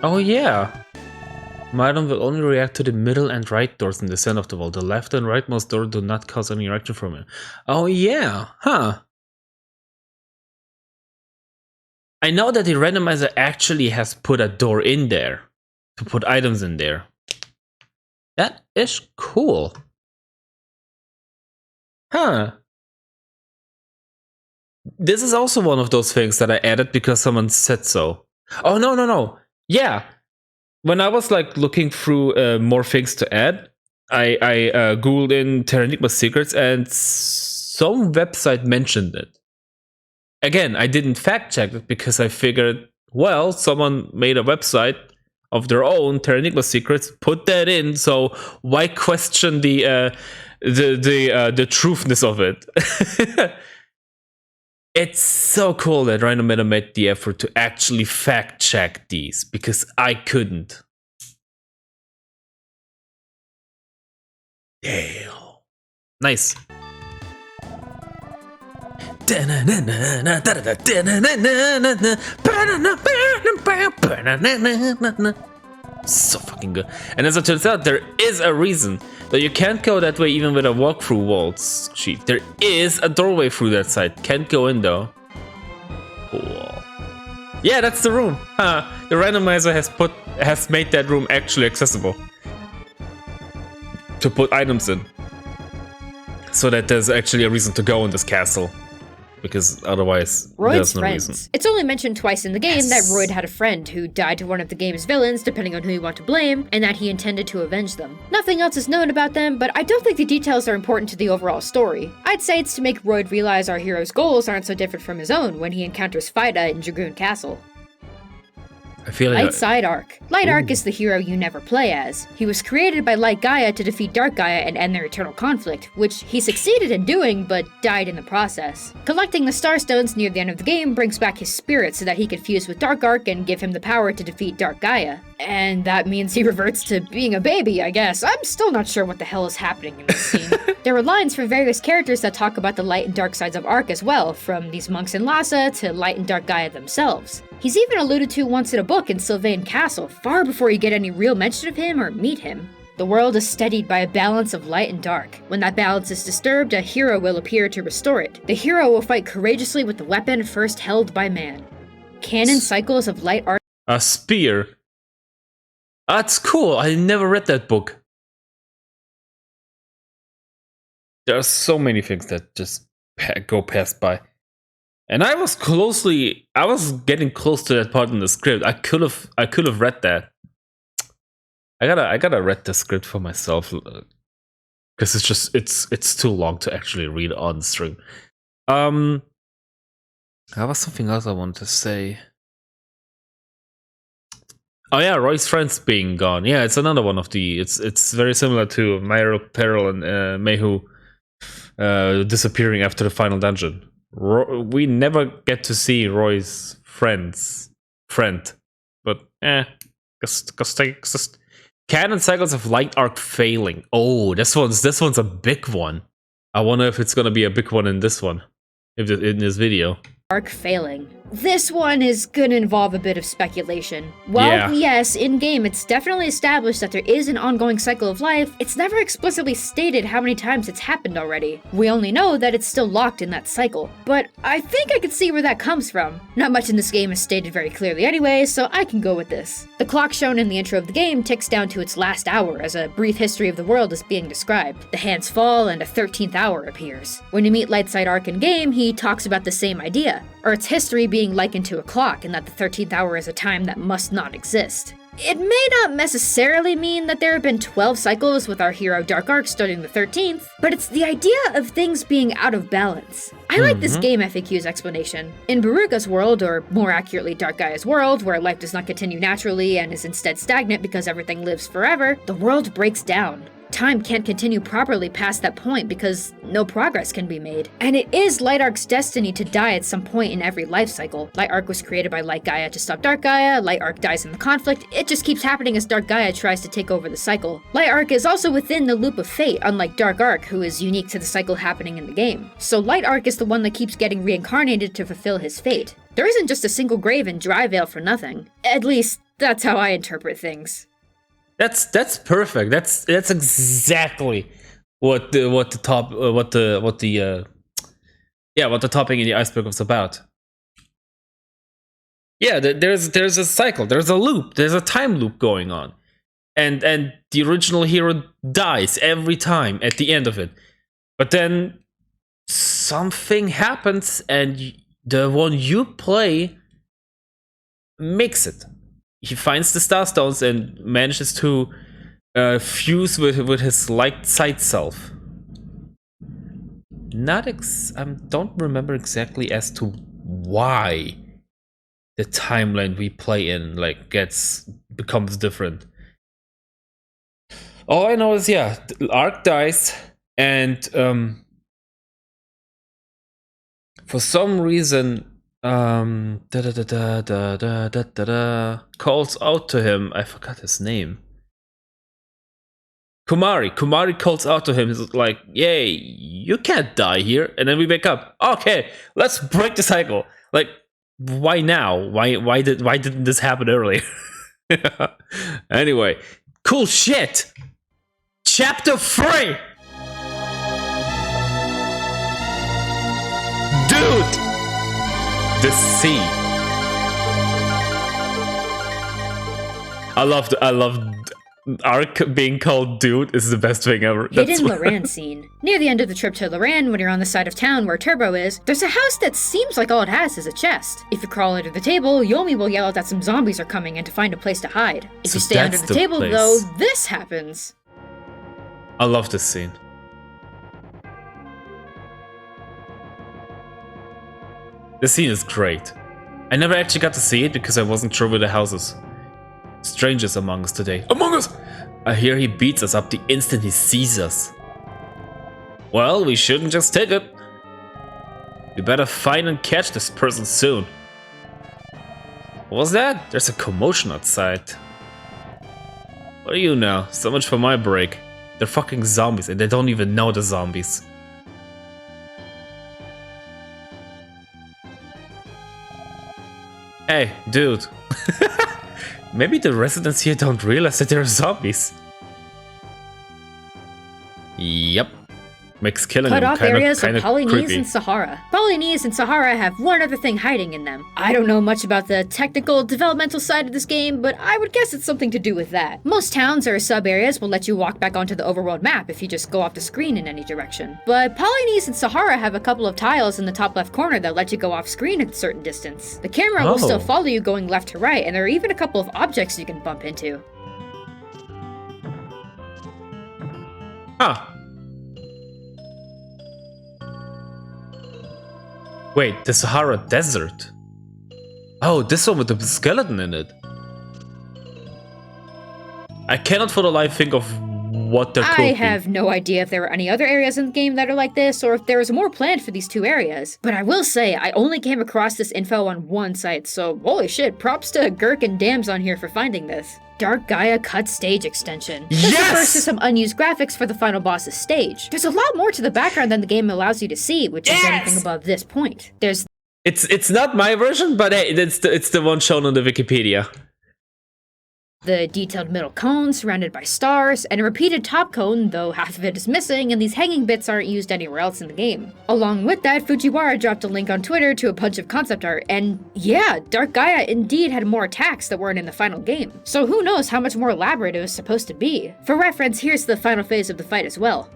Oh yeah. Madam will only react to the middle and right doors in the center of the wall. The left and rightmost door do not cause any reaction from it. Oh yeah, huh. I know that the randomizer actually has put a door in there to put items in there. That is cool. Huh. This is also one of those things that I added because someone said so. Oh, no. Yeah. When I was like looking through more things to add, I googled in Terranigma secrets and some website mentioned it. Again, I didn't fact check it because I figured, well, someone made a website of their own, Terranigma secrets, put that in, so why question the truthness of it? It's so cool that Rinomanders made the effort to actually fact check these because I couldn't. Damn. Nice. So fucking good. And as it turns out, there is a reason that you can't go that way even with a walkthrough walls sheet. There is a doorway through that side. Can't go in though. Cool. Yeah, that's the room. The randomizer has made that room actually accessible to put items in, so that there's actually a reason to go in this castle. Because otherwise, Royd's there's no friends. reason. It's only mentioned twice in the game that Royd had a friend who died to one of the game's villains, depending on who you want to blame, and that he intended to avenge them. Nothing else is known about them, but I don't think the details are important to the overall story. I'd say it's to make Royd realize our hero's goals aren't so different from his own when he encounters Phaida in Dragoon Castle. I feel like Lightside Ark. Light Ark is the hero you never play as. He was created by Light Gaia to defeat Dark Gaia and end their eternal conflict, which he succeeded in doing, but died in the process. Collecting the Starstones near the end of the game brings back his spirit so that he can fuse with Dark Ark and give him the power to defeat Dark Gaia. And that means he reverts to being a baby, I guess. I'm still not sure what the hell is happening in this scene. There are lines from various characters that talk about the light and dark sides of Ark as well, from these monks in Lhasa to Light and Dark Gaia themselves. He's even alluded to once in a book in Sylvain Castle, far before you get any real mention of him or meet him. The world is steadied by a balance of light and dark. When that balance is disturbed, a hero will appear to restore it. The hero will fight courageously with the weapon first held by man. Canon cycles of light art. a spear. That's cool. I never read that book. There are so many things that just go past by. And I was getting close to that part in the script. I could have read that. I gotta read the script for myself because it's too long to actually read on stream. There was something else I wanted to say. Oh yeah, Roy's friends being gone. Yeah, it's another one of the. It's very similar to Myro, Peril, and Mehu disappearing after the final dungeon. We never get to see Roy's friend, but just canon cycles of Light Ark failing. Oh, this one's a big one. I wonder if it's gonna be a big one in this one, in this video. Ark failing. This one is gonna involve a bit of speculation. While yes, in-game it's definitely established that there is an ongoing cycle of life, it's never explicitly stated how many times it's happened already. We only know that it's still locked in that cycle. But I think I can see where that comes from. Not much in this game is stated very clearly anyway, so I can go with this. The clock shown in the intro of the game ticks down to its last hour as a brief history of the world is being described. The hands fall and a 13th hour appears. When you meet Lightside Ark in-game, he talks about the same idea, or its history being likened to a clock and that the 13th hour is a time that must not exist. It may not necessarily mean that there have been 12 cycles with our hero Dark Ark starting the 13th, but it's the idea of things being out of balance. I like this game FAQ's explanation. In Baruga's world, or more accurately Dark Gaia's world, where life does not continue naturally and is instead stagnant because everything lives forever, the world breaks down. Time can't continue properly past that point because no progress can be made. And it is Light Ark's destiny to die at some point in every life cycle. Light Ark was created by Light Gaia to stop Dark Gaia, Light Ark dies in the conflict, it just keeps happening as Dark Gaia tries to take over the cycle. Light Ark is also within the loop of fate, unlike Dark Ark, who is unique to the cycle happening in the game. So Light Ark is the one that keeps getting reincarnated to fulfill his fate. There isn't just a single grave in Dryvale for nothing. At least, that's how I interpret things. That's perfect. That's exactly what the topic in the Iceberg was about. Yeah, there's a cycle, there's a loop, there's a time loop going on, and the original hero dies every time at the end of it, but then something happens and the one you play makes it. He finds the Starstones and manages to fuse with his light side self. I don't remember exactly as to why the timeline we play in becomes different. All I know is Ark dies and for some reason calls out to him. I forgot his name. Kumari calls out to him. He's like, "Yay, you can't die here." And then we wake up. Okay, let's break the cycle. Like, why now? Why didn't this happen earlier? Anyway, cool shit. Chapter 3. Dude. The sea. I loved Ark being called dude is the best thing ever. Hidden Loran scene. Near the end of the trip to Loran, when you're on the side of town where Turbo is, there's a house that seems like all it has is a chest. If you crawl under the table, Yomi will yell out that some zombies are coming and to find a place to hide. If you stay under the table, though, this happens. I love this scene. This scene is great. I never actually got to see it because I wasn't sure where the house is. Strangers among us today. Among us! I hear he beats us up the instant he sees us. Well, we shouldn't just take it. We better find and catch this person soon. What was that? There's a commotion outside. What do you know? So much for my break. They're fucking zombies and they don't even know the zombies. Hey, dude. Maybe the residents here don't realize that they're zombies. Yep. Makes killing them Cut off areas of creepy. Polynese and Sahara. Polynese and Sahara have one other thing hiding in them. I don't know much about the technical, developmental side of this game, but I would guess it's something to do with that. Most towns or sub-areas will let you walk back onto the overworld map if you just go off the screen in any direction. But Polynese and Sahara have a couple of tiles in the top left corner that let you go off screen at a certain distance. The camera will still follow you going left to right, and there are even a couple of objects you can bump into. Huh. Wait, the Sahara Desert. Oh, this one with the skeleton in it. I cannot for the life think of what there could be. I have no idea if there are any other areas in the game that are like this, or if there is more planned for these two areas. But I will say, I only came across this info on one site, so holy shit, props to Gurk and Damson here for finding this. Dark Gaia cut stage extension. This refers to some unused graphics for the final boss's stage. There's a lot more to the background than the game allows you to see, which is anything above this point. There's It's not my version, but hey, it's the one shown on the Wikipedia. the detailed middle cone surrounded by stars, and a repeated top cone, though half of it is missing and these hanging bits aren't used anywhere else in the game. Along with that, Fujiwara dropped a link on Twitter to a bunch of concept art, and yeah, Dark Gaia indeed had more attacks that weren't in the final game. So who knows how much more elaborate it was supposed to be. For reference, here's the final phase of the fight as well.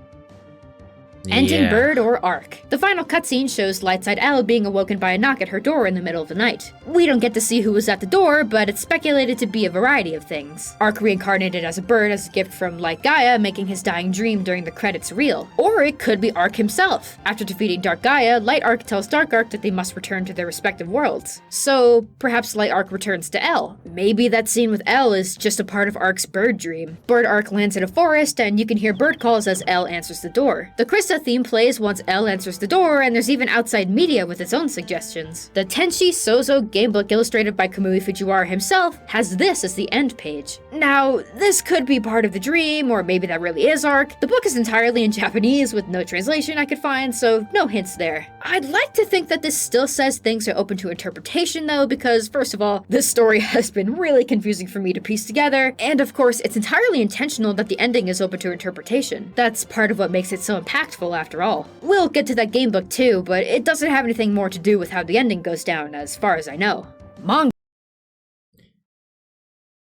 Engine, bird, or arc. The final cutscene shows Lightside L being awoken by a knock at her door in the middle of the night. We don't get to see who was at the door, but it's speculated to be a variety of things. Arc reincarnated as a bird as a gift from Light Gaia, making his dying dream during the credits real. Or it could be Arc himself. After defeating Dark Gaia, Light Arc tells Dark Arc that they must return to their respective worlds. So perhaps Light Arc returns to L. Maybe that scene with L is just a part of Arc's bird dream. Bird Arc lands in a forest, and you can hear bird calls as L answers the door. The Krista theme plays once L answers the door, and there's even outside media with its own suggestions. The Tenshi Sozo gamebook illustrated by Kamui Fujiwara himself has this as the end page. Now, this could be part of the dream, or maybe that really is Arc. The book is entirely in Japanese with no translation I could find, so no hints there. I'd like to think that this still says things are open to interpretation though, because first of all, this story has been really confusing for me to piece together, and of course, it's entirely intentional that the ending is open to interpretation. That's part of what makes it so impactful after all. We'll get to that gamebook too, but it doesn't have anything more to do with how the ending goes down, as far as I know. Manga.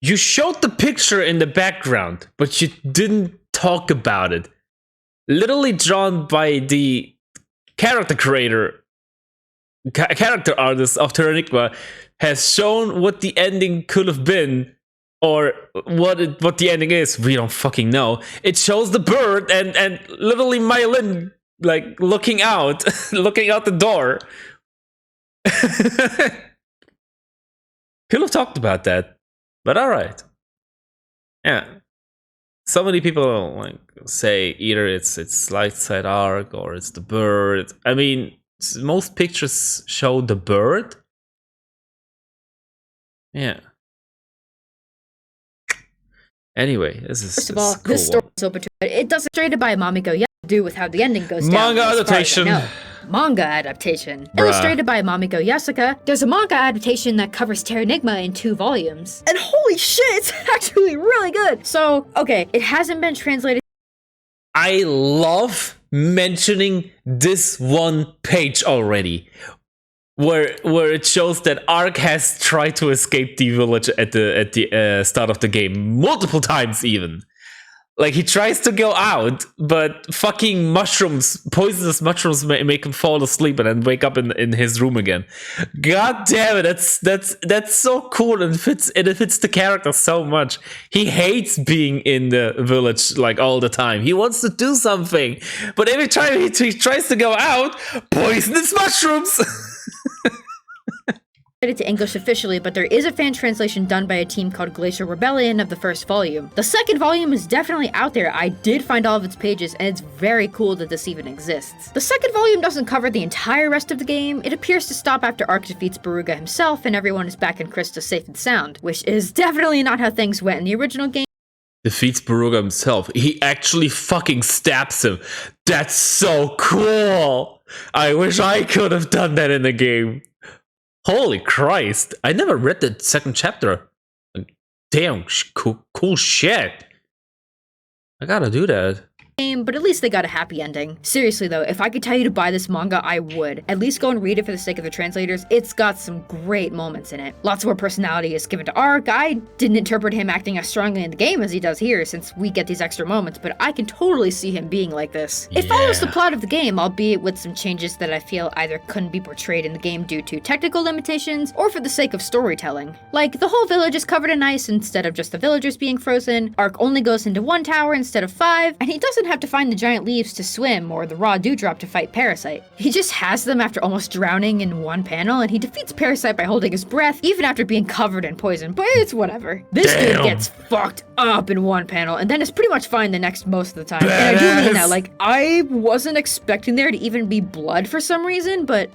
You showed the picture in the background, but you didn't talk about it. Literally drawn by the character creator, character artist of Terranigma, has shown what the ending could have been, or what the ending is. We don't fucking know. It shows the bird and literally Mylin like looking out, looking out the door. Could have talked about that, but all right. Yeah, so many people like say either it's Lightside Ark or it's the bird. I mean, most pictures show the bird. Yeah. Anyway, this is First of all, cool this story is open to it. It doesn't illustrated by Mamiko Yama to do with how the ending goes down. Manga adaptation. Manga adaptation. Illustrated by Mamiko Yasuka, there's a manga adaptation that covers Terranigma in 2 volumes. And holy shit, it's actually really good! So, okay, it hasn't been translated. I love mentioning this one page already, where it shows that Ark has tried to escape the village at the start of the game multiple times even. Like, he tries to go out, but fucking mushrooms, poisonous mushrooms make him fall asleep and then wake up in his room again. God damn it, that's so cool, and it fits the character so much. He hates being in the village like all the time. He wants to do something, but every time he tries to go out, poisonous mushrooms. To English officially, but there is a fan translation done by a team called Glacial Rebellion of the first volume. The second volume is definitely out there. I did find all of its pages, and it's very cool that this even exists. The second volume doesn't cover the entire rest of the game. It appears to stop after Ark defeats Baruga himself and everyone is back in Krista safe and sound, which is definitely not how things went in the original game. Defeats Baruga himself. He actually fucking stabs him. That's so cool. I wish I could have done that in the game. Holy Christ, I never read the second chapter. Damn, cool shit. I gotta do that. But at least they got a happy ending. Seriously though, if I could tell you to buy this manga, I would. At least go and read it for the sake of the translators. It's got some great moments in it. Lots more personality is given to Ark. I didn't interpret him acting as strongly in the game as he does here, since we get these extra moments, but I can totally see him being like this. It follows the plot of the game, albeit with some changes that I feel either couldn't be portrayed in the game due to technical limitations, or for the sake of storytelling. Like, the whole village is covered in ice instead of just the villagers being frozen, Ark only goes into 1 tower instead of 5, and he doesn't doesn't have to find the giant leaves to swim or the raw dewdrop to fight Parasite. He just has them after almost drowning in one panel, and he defeats Parasite by holding his breath even after being covered in poison, but it's whatever. This dude gets fucked up in one panel and then is pretty much fine the next most of the time. And I do mean that, like, I wasn't expecting there to even be blood for some reason, but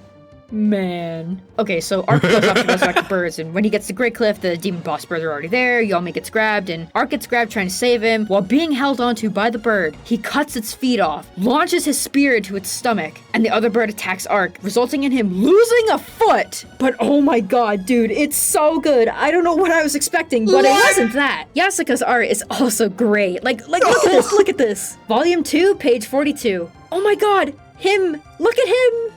man. Okay, so Ark goes off to resurrect the birds, and when he gets to Great Cliff, the demon boss birds are already there. Yomi gets grabbed, and Ark gets grabbed trying to save him. While being held onto by the bird, he cuts its feet off, launches his spear into its stomach, and the other bird attacks Ark, resulting in him losing a foot. But oh my god, dude, it's so good. I don't know what I was expecting, but it wasn't that. Yasuka's art is also great. Like look at this, look at this. Volume 2, page 42. Oh my god, him, look at him.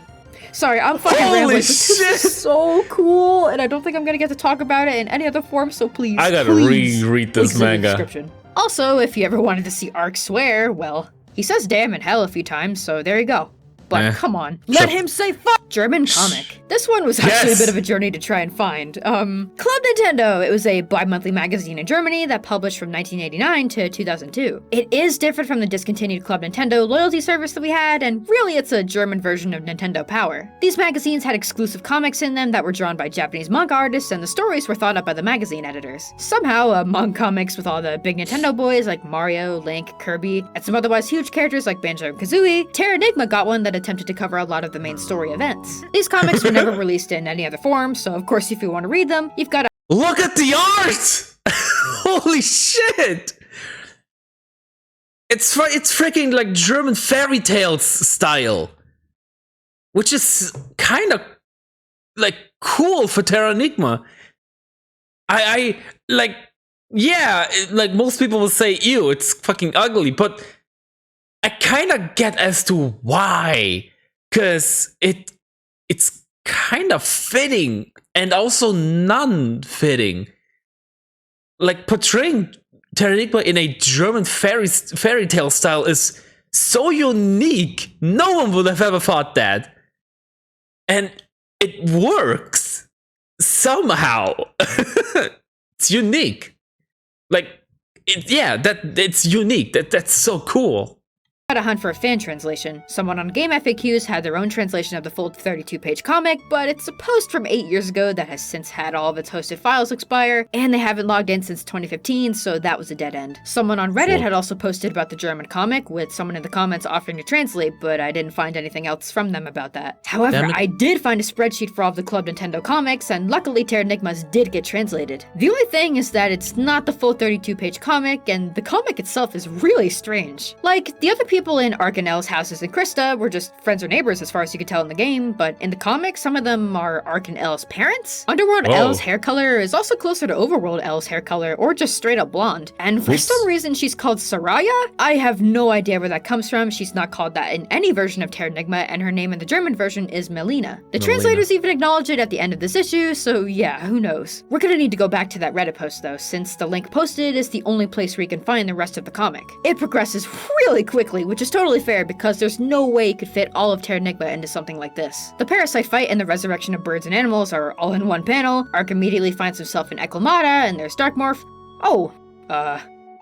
Sorry, I'm fucking rambling. This is so cool, and I don't think I'm gonna get to talk about it in any other form, so please, I gotta reread this manga. Also, if you ever wanted to see Ark swear, well, he says damn in hell a few times, so there you go. But come on, let him say fuck! German comic. This one was actually a bit of a journey to try and find. Club Nintendo. It was a bi-monthly magazine in Germany that published from 1989 to 2002. It is different from the discontinued Club Nintendo loyalty service that we had, and really it's a German version of Nintendo Power. These magazines had exclusive comics in them that were drawn by Japanese manga artists, and the stories were thought up by the magazine editors. Somehow, among comics with all the big Nintendo boys like Mario, Link, Kirby, and some otherwise huge characters like Banjo and Kazooie, Terranigma got one that attempted to cover a lot of the main story events. These comics were never released in any other form, so of course if you want to read them, you've got to— Look at the art! Holy shit! It's freaking like German fairy tales style, which is kind of like cool for Terranigma. I like, yeah, like most people will say, ew, it's fucking ugly, but I kind of get as to why, because it's kind of fitting and also non-fitting. Like portraying Terranigma in a German fairy tale style is so unique. No one would have ever thought that, and it works somehow. It's unique. Like, it's unique. That's so cool. To hunt for a fan translation. Someone on Game FAQs had their own translation of the full 32-page comic, but it's a post from 8 years ago that has since had all of its hosted files expire, and they haven't logged in since 2015, so that was a dead end. Someone on Reddit had also posted about the German comic, with someone in the comments offering to translate, but I didn't find anything else from them about that. However, I did find a spreadsheet for all of the Club Nintendo comics, and luckily Terranigma's did get translated. The only thing is that it's not the full 32-page comic, and the comic itself is really strange. Like, the other people in Ark and Elle's houses in Krista were just friends or neighbors as far as you could tell in the game, but in the comic, some of them are Ark and Elle's parents. Underworld Elle's hair color is also closer to Overworld Elle's hair color, or just straight up blonde. And for some reason, she's called Soraya? I have no idea where that comes from. She's not called that in any version of Terranigma, and her name in the German version is Melina. The translators even acknowledge it at the end of this issue, so yeah, who knows. We're gonna need to go back to that Reddit post though, since the link posted is the only place where you can find the rest of the comic. It progresses really quickly, which is totally fair because there's no way you could fit all of Terranigma into something like this. The Parasite fight and the resurrection of birds and animals are all in one panel. Ark immediately finds himself in Eklamata, and there's Darkmorph.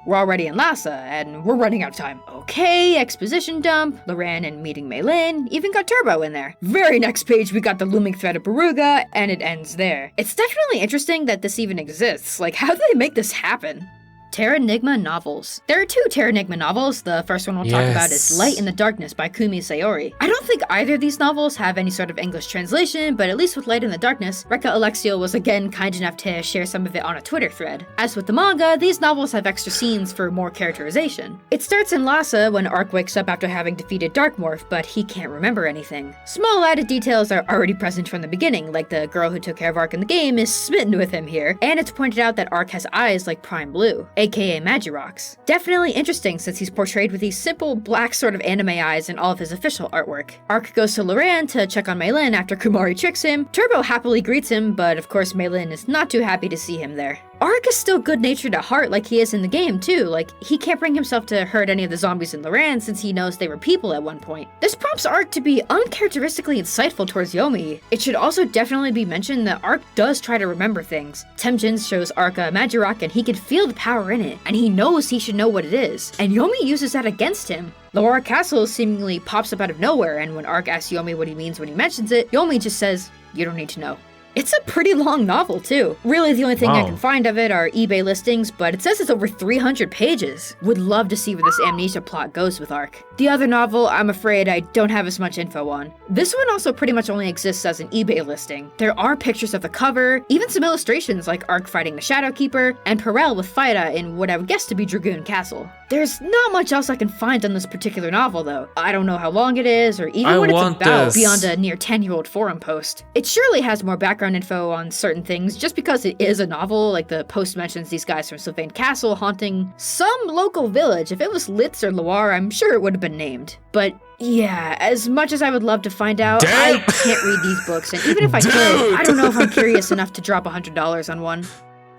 We're already in Lhasa, and we're running out of time. Okay, exposition dump, Loran and meeting Meilin, even got Turbo in there. Very next page, we got the looming threat of Baruga, and it ends there. It's definitely interesting that this even exists. Like, how did they make this happen? Terranigma novels. There are 2 Terranigma novels. The first one we'll talk about is Light in the Darkness by Kumi Sayori. I don't think either of these novels have any sort of English translation, but at least with Light in the Darkness, Rekka Alexiel was again kind enough to share some of it on a Twitter thread. As with the manga, these novels have extra scenes for more characterization. It starts in Lhasa when Ark wakes up after having defeated Darkmorph, but he can't remember anything. Small added details are already present from the beginning, like the girl who took care of Ark in the game is smitten with him here, and it's pointed out that Ark has eyes like Prime Blue, aka Magirox. Definitely interesting since he's portrayed with these simple black sort of anime eyes in all of his official artwork. Ark goes to Loran to check on Meilin after Kumari tricks him. Turbo happily greets him, but of course Meilin is not too happy to see him there. Ark is still good-natured at heart like he is in the game too, like he can't bring himself to hurt any of the zombies in Loran since he knows they were people at one point. This prompts Ark to be uncharacteristically insightful towards Yomi. It should also definitely be mentioned that Ark does try to remember things. Temjin shows Ark a Magirock and he can feel the power in it, and he knows he should know what it is, and Yomi uses that against him. Loara Castle seemingly pops up out of nowhere, and when Ark asks Yomi what he means when he mentions it, Yomi just says, "You don't need to know." It's a pretty long novel, too. Really, the only thing I can find of it are eBay listings, but it says it's over 300 pages. Would love to see where this amnesia plot goes with Ark. The other novel, I'm afraid I don't have as much info on. This one also pretty much only exists as an eBay listing. There are pictures of the cover, even some illustrations like Ark fighting the Shadowkeeper, and Perel with Phaida in what I would guess to be Dragoon Castle. There's not much else I can find on this particular novel, though. I don't know how long it is, or even what it's about beyond a near 10-year-old forum post. It surely has more background info on certain things, just because it is a novel, like the post mentions these guys from Sylvain Castle haunting some local village. If it was Litz or Loire, I'm sure it would have been named. But yeah, as much as I would love to find out, I can't read these books, and even if I could, I don't know if I'm curious enough to drop $100 on one.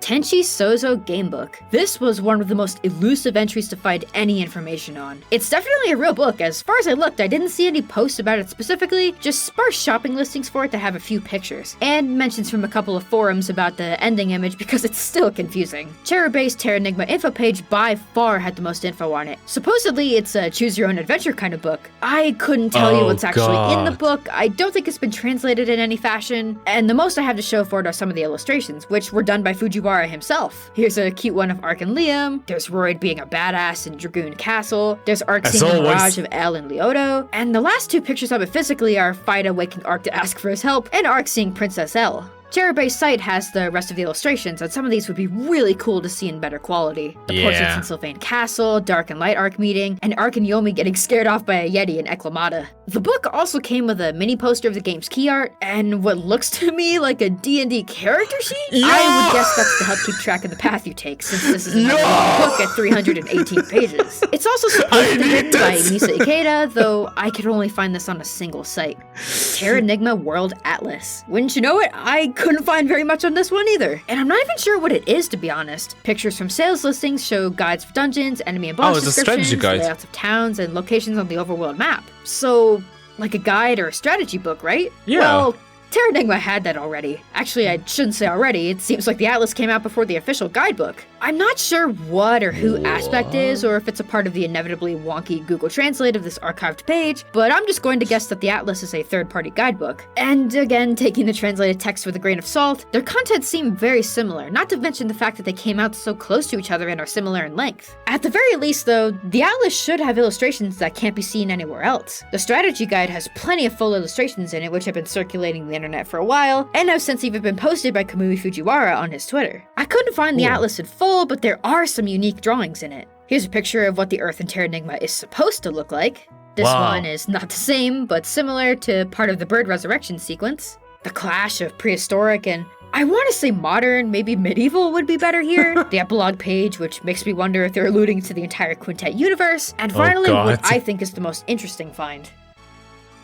Tenchi Sozo Gamebook. This was one of the most elusive entries to find any information on. It's definitely a real book. As far as I looked, I didn't see any posts about it specifically, just sparse shopping listings for it that have a few pictures, and mentions from a couple of forums about the ending image because it's still confusing. Cherub-based Terranigma info page by far had the most info on it. Supposedly, it's a choose-your-own-adventure kind of book. I couldn't tell you what's actually in the book. I don't think it's been translated in any fashion, and the most I have to show for it are some of the illustrations, which were done by Fujiwara himself. Here's a cute one of Ark and Liam. There's Royd being a badass in Dragoon Castle. There's Ark seeing a mirage of El and Leoto. And the last two pictures of it physically are Phaida waking Ark to ask for his help, and Ark seeing Princess El. Cherub-based site has the rest of the illustrations, and some of these would be really cool to see in better quality. The portraits in Sylvain Castle, Dark and Light Ark meeting, and Ark and Yomi getting scared off by a Yeti in Eklamata. The book also came with a mini poster of the game's key art, and what looks to me like a D&D character sheet? I would guess that's to help keep track of the path you take, since this is another long book at 318 pages. It's also supposed to be written by Misa Ikeda, though I could only find this on a single site. Terranigma World Atlas. Wouldn't you know it? I couldn't find very much on this one either. And I'm not even sure what it is, to be honest. Pictures from sales listings show guides for dungeons, enemy and boss descriptions, layouts of towns, and locations on the overworld map. So, like a guide or a strategy book, right? Yeah. Well, Terranigma had that already. Actually, I shouldn't say already. It seems like the Atlas came out before the official guidebook. I'm not sure what or who Aspect is, or if it's a part of the inevitably wonky Google Translate of this archived page, but I'm just going to guess that the Atlas is a third-party guidebook. And again, taking the translated text with a grain of salt, their contents seem very similar, not to mention the fact that they came out so close to each other and are similar in length. At the very least, though, the Atlas should have illustrations that can't be seen anywhere else. The strategy guide has plenty of full illustrations in it, which have been circulating the internet for a while, and have since even been posted by Kamui Fujiwara on his Twitter. I couldn't find the Atlas in full, but there are some unique drawings in it. Here's a picture of what the Earth in Terranigma is supposed to look like. This one is not the same, but similar to part of the bird resurrection sequence. The clash of prehistoric and, I want to say modern, maybe medieval would be better here. The epilogue page, which makes me wonder if they're alluding to the entire Quintet universe. And finally, what I think is the most interesting find.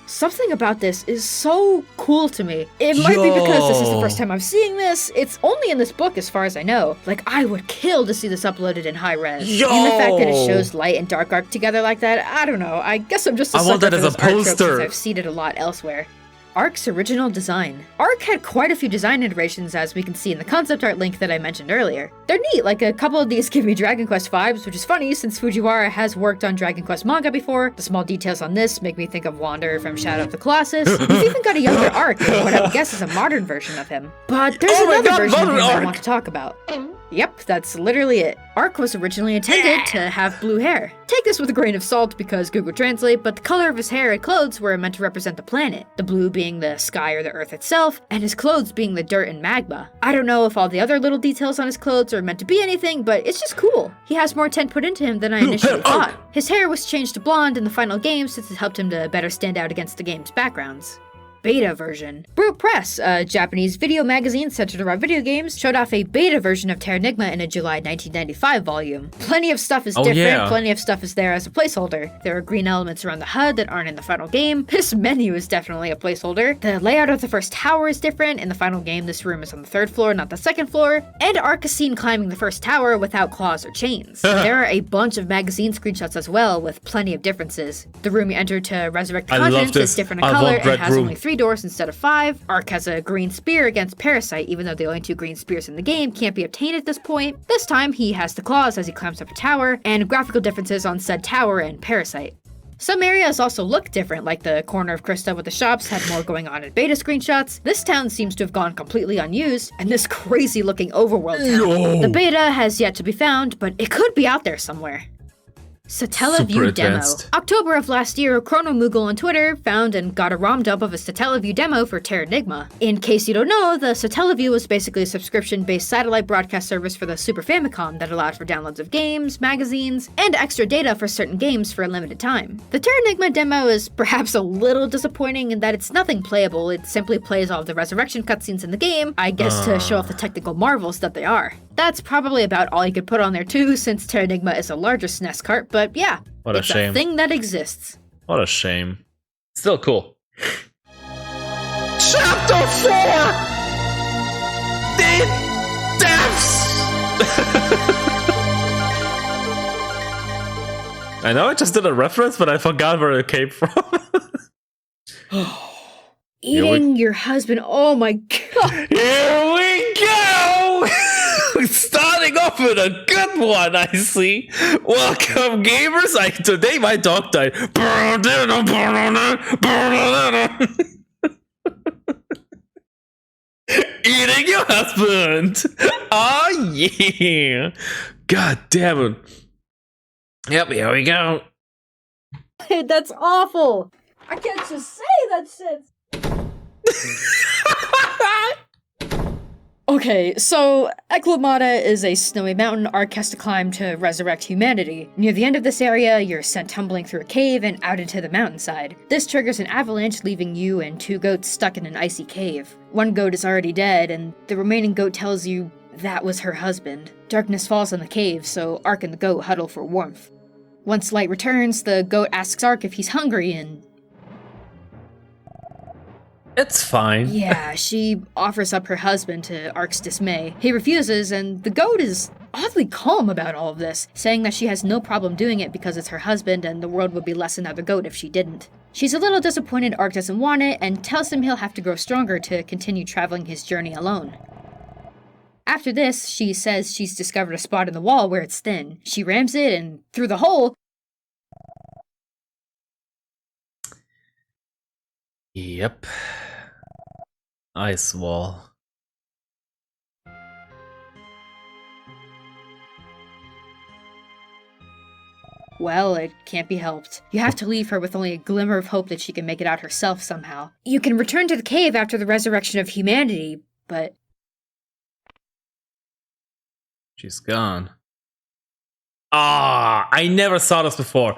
Something about this is so cool to me. It might be because this is the first time I'm seeing this. It's only in this book as far as I know. Like, I would kill to see this uploaded in high res. And the fact that it shows light and dark arc together like that, I don't know. I guess I'm just a sucker for those art tropes since I've seen it a lot elsewhere. Ark's original design. Ark had quite a few design iterations, as we can see in the concept art link that I mentioned earlier. They're neat, like a couple of these give me Dragon Quest vibes, which is funny since Fujiwara has worked on Dragon Quest manga before. The small details on this make me think of Wander from Shadow of the Colossus. We've even got a younger Ark, in what I would guess is a modern version of him. But there's another version of him I want to talk about. Yep, that's literally it. Ark was originally intended to have blue hair. Take this with a grain of salt because Google Translate, but the color of his hair and clothes were meant to represent the planet, the blue being the sky or the earth itself, and his clothes being the dirt and magma. I don't know if all the other little details on his clothes are meant to be anything, but it's just cool. He has more intent put into him than I initially thought. His hair was changed to blonde in the final game since it helped him to better stand out against the game's backgrounds. beta version. Brute Press, a Japanese video magazine centered around video games, showed off a beta version of Terranigma in a July 1995 volume. Plenty of stuff is different, plenty of stuff is there as a placeholder. There are green elements around the HUD that aren't in the final game. This menu is definitely a placeholder. The layout of the first tower is different. In the final game, this room is on the 3rd floor, not the 2nd floor. And Ark is seen climbing the first tower without claws or chains. There are a bunch of magazine screenshots as well, with plenty of differences. The room you enter to resurrect the contents is different in color and has only 3 doors instead of 5. Ark has a green spear against Parasite, even though the only 2 green spears in the game can't be obtained at this point. This time, he has the claws as he climbs up a tower, and graphical differences on said tower and Parasite. Some areas also look different, like the corner of Krista with the shops had more going on in beta screenshots. This town seems to have gone completely unused, and this crazy looking overworld town. The beta has yet to be found, but it could be out there somewhere. Satellaview demo. October of last year, Chronomoogle on Twitter found and got a ROM dump of a Satellaview demo for Terranigma. In case you don't know, the Satellaview was basically a subscription-based satellite broadcast service for the Super Famicom that allowed for downloads of games, magazines, and extra data for certain games for a limited time. The Terranigma demo is perhaps a little disappointing in that it's nothing playable, it simply plays all of the resurrection cutscenes in the game, I guess to show off the technical marvels that they are. That's probably about all you could put on there too, since Terranigma is a larger SNES cart, but yeah, what a shame. A thing that exists. What a shame. Still cool. Chapter 4! The Deaths! I know I just did a reference, but I forgot where it came from. Eating your husband, oh my god. Here we go! Starting off with a good one, I see. Welcome, gamers. Today my dog died. Eating your husband. Oh yeah. God damn it. Yep, here we go. That's awful. I can't just say that shit. Okay, so Eklamata is a snowy mountain Ark has to climb to resurrect humanity. Near the end of this area, you're sent tumbling through a cave and out into the mountainside. This triggers an avalanche, leaving you and 2 goats stuck in an icy cave. 1 goat is already dead, and the remaining goat tells you that was her husband. Darkness falls on the cave, so Ark and the goat huddle for warmth. Once light returns, the goat asks Ark if he's hungry, and it's fine. Yeah, she offers up her husband to Ark's dismay. He refuses, and the goat is oddly calm about all of this, saying that she has no problem doing it because it's her husband and the world would be less another goat if she didn't. She's a little disappointed Ark doesn't want it, and tells him he'll have to grow stronger to continue traveling his journey alone. After this, she says she's discovered a spot in the wall where it's thin. She rams it, and through the hole, yep. Ice wall. well, it can't be helped. You have to leave her with only a glimmer of hope that she can make it out herself somehow. You can return to the cave after the resurrection of humanity, but... she's gone. Ah, I never saw this before.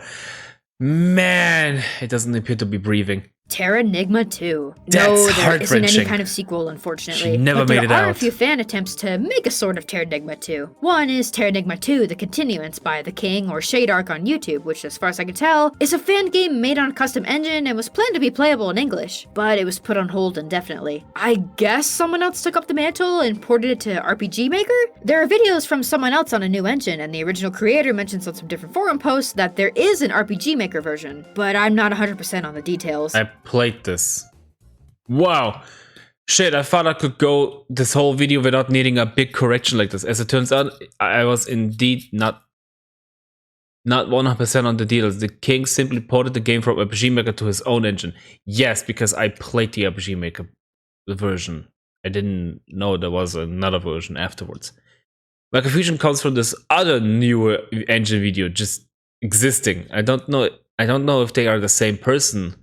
Man, it doesn't appear to be breathing. Terranigma 2. That's no, there isn't any heart-wrenching. kind of sequel, unfortunately. She never but made it there are out. a few fan attempts to make a sort of Terranigma 2. One is Terranigma 2, The Continuance by The King or Shade Ark on YouTube, which as far as I can tell, is a fan game made on a custom engine and was planned to be playable in English, but it was put on hold indefinitely. I guess someone else took up the mantle and ported it to RPG Maker? There are videos from someone else on a new engine, and the original creator mentions on some different forum posts that there is an RPG Maker version, but I'm not 100% on the details. I played this. Wow. Shit, I thought I could go this whole video without needing a big correction like this. As it turns out, I was indeed not 100% on the details. The King simply ported the game from RPG Maker to his own engine. Yes, because I played the RPG Maker version. I didn't know there was another version afterwards. My confusion comes from this other newer engine video just existing. I don't know if they are the same person.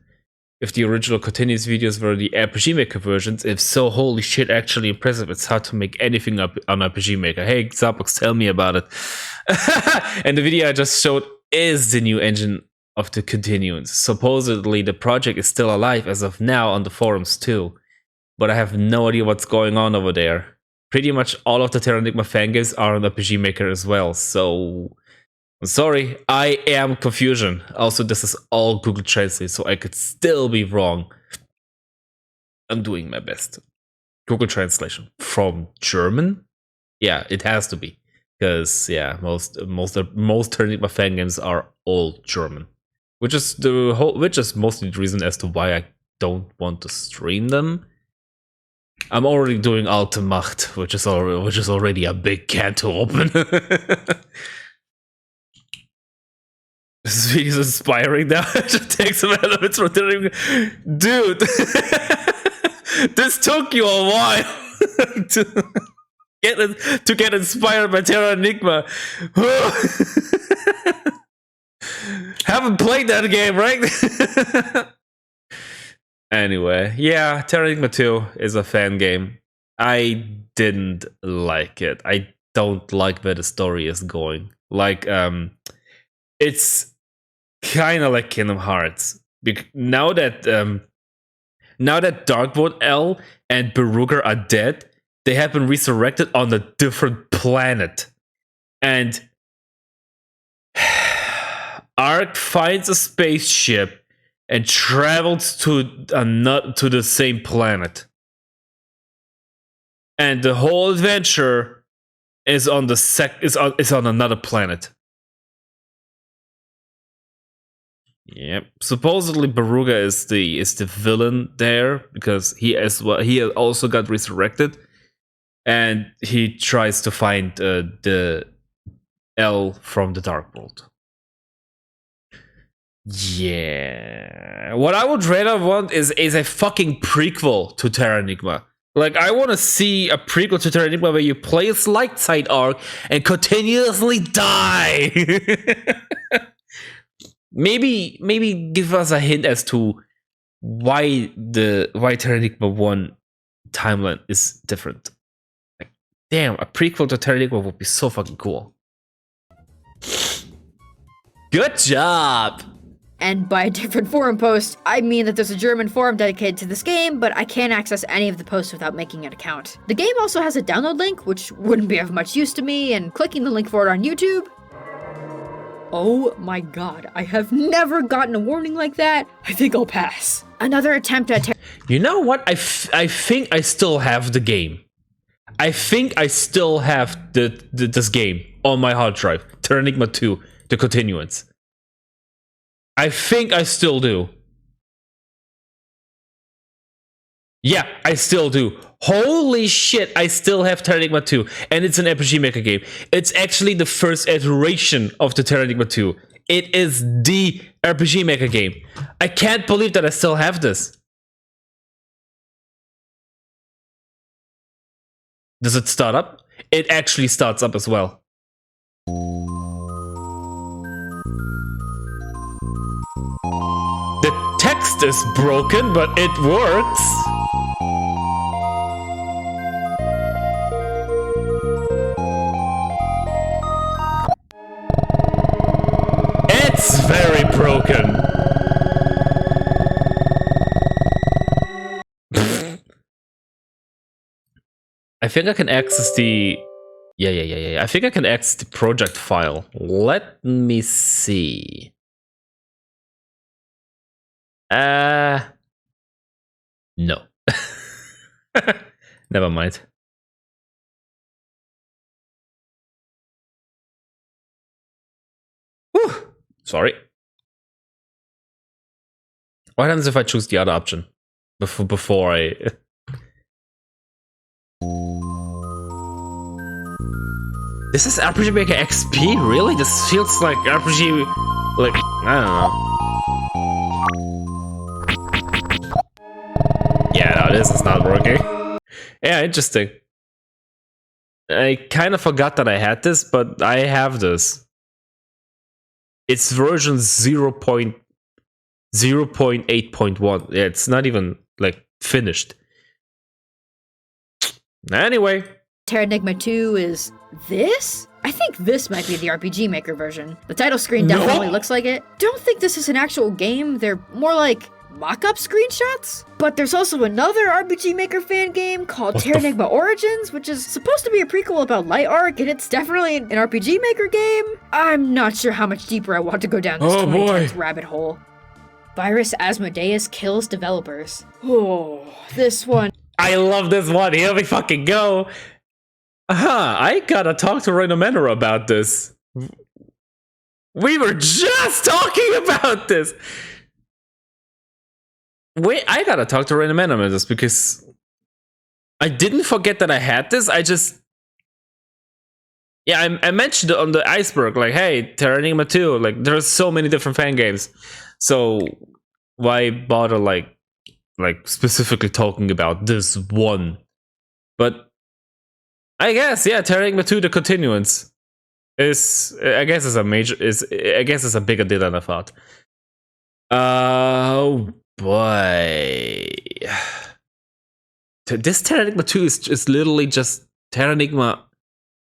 If the original continuous videos were the RPG Maker versions. If so, holy shit, actually impressive. It's hard to make anything up on RPG Maker. Hey, Xbox, tell me about it. And the video I just showed is the new engine of the continuance. Supposedly, the project is still alive as of now on the forums too, but I have no idea what's going on over there. Pretty much all of the Terranigma fangames are on RPG Maker as well, so I'm sorry, I am confusion. Also, this is all Google Translate, so I could still be wrong. I'm doing my best. Google Translation from German? Yeah, it has to be. Because yeah, most Terranigma fan games are all German, which is mostly the reason as to why I don't want to stream them. I'm already doing Ultimacht, which is already a big can to open. This video is inspiring now. It just takes some elements from Terranigma. Dude, this took you a while to get inspired by Terranigma. Haven't played that game, right? Anyway, yeah, Terranigma 2 is a fan game. I didn't like it. I don't like where the story is going. Like, it's kind of like Kingdom Hearts. Now that Darkwood L and Beruger are dead, they have been resurrected on a different planet. And Ark finds a spaceship and travels to the same planet. And the whole adventure is on another planet. Yep. Supposedly Beruga is the villain there because he also got resurrected. And he tries to find the L from the Dark World. Yeah. What I would rather want is a fucking prequel to Terranigma. Like, I want to see a prequel to Terranigma where you play as Lightside Ark and continuously die. Maybe give us a hint as to why Terranigma 1 timeline is different. Damn, a prequel to Terranigma would be so fucking cool. Good job! And by a different forum post, I mean that there's a German forum dedicated to this game, but I can't access any of the posts without making an account. The game also has a download link, which wouldn't be of much use to me, and clicking the link for it on YouTube. Oh my god, I have never gotten a warning like that. I think I'll pass. Another attempt at You know what? I think I still have the game. I think I still have this game on my hard drive. Terranigma 2, the continuance. I think I still do. Yeah, I still do. Holy shit, I still have Terranigma 2. And it's an RPG Maker game. It's actually the first iteration of the Terranigma 2. It is the RPG Maker game. I can't believe that I still have this. Does it start up? It actually starts up as well. The text is broken, but it works. It's very broken. I think I can access the... Yeah. I think I can access the project file. Let me see. No. Never mind. Whew. Sorry. What happens if I choose the other option? Before I... This is RPG Maker XP? Really? This feels like RPG... Like, I don't know. Yeah, no, this is not working. Yeah, interesting. I kind of forgot that I had this, but I have this. It's version 0.8.1. Yeah, it's not even, like, finished. Anyway. Terranigma 2 is This? I think this might be the RPG Maker version. The title screen definitely looks like it. Don't think this is an actual game, they're more like mock-up screenshots? But there's also another RPG Maker fan game called Terranigma Origins, which is supposed to be a prequel about Light Ark, and it's definitely an RPG Maker game. I'm not sure how much deeper I want to go down this 2010s rabbit hole. Virus Asmodeus kills developers. Oh, this one. I love this one. Here we fucking go. I gotta talk to Rinomanders about this. We were just talking about this. Wait, I gotta talk to Rinomanders about this because I didn't forget that I had this. I mentioned it on the Iceberg, like, hey, Terranigma 2, like, there's so many different fan games. So why bother like specifically talking about this one? But I guess, yeah, Terranigma 2, the continuance is, I guess, is a bigger deal than I thought. Oh boy, this Terranigma 2 is literally just Terranigma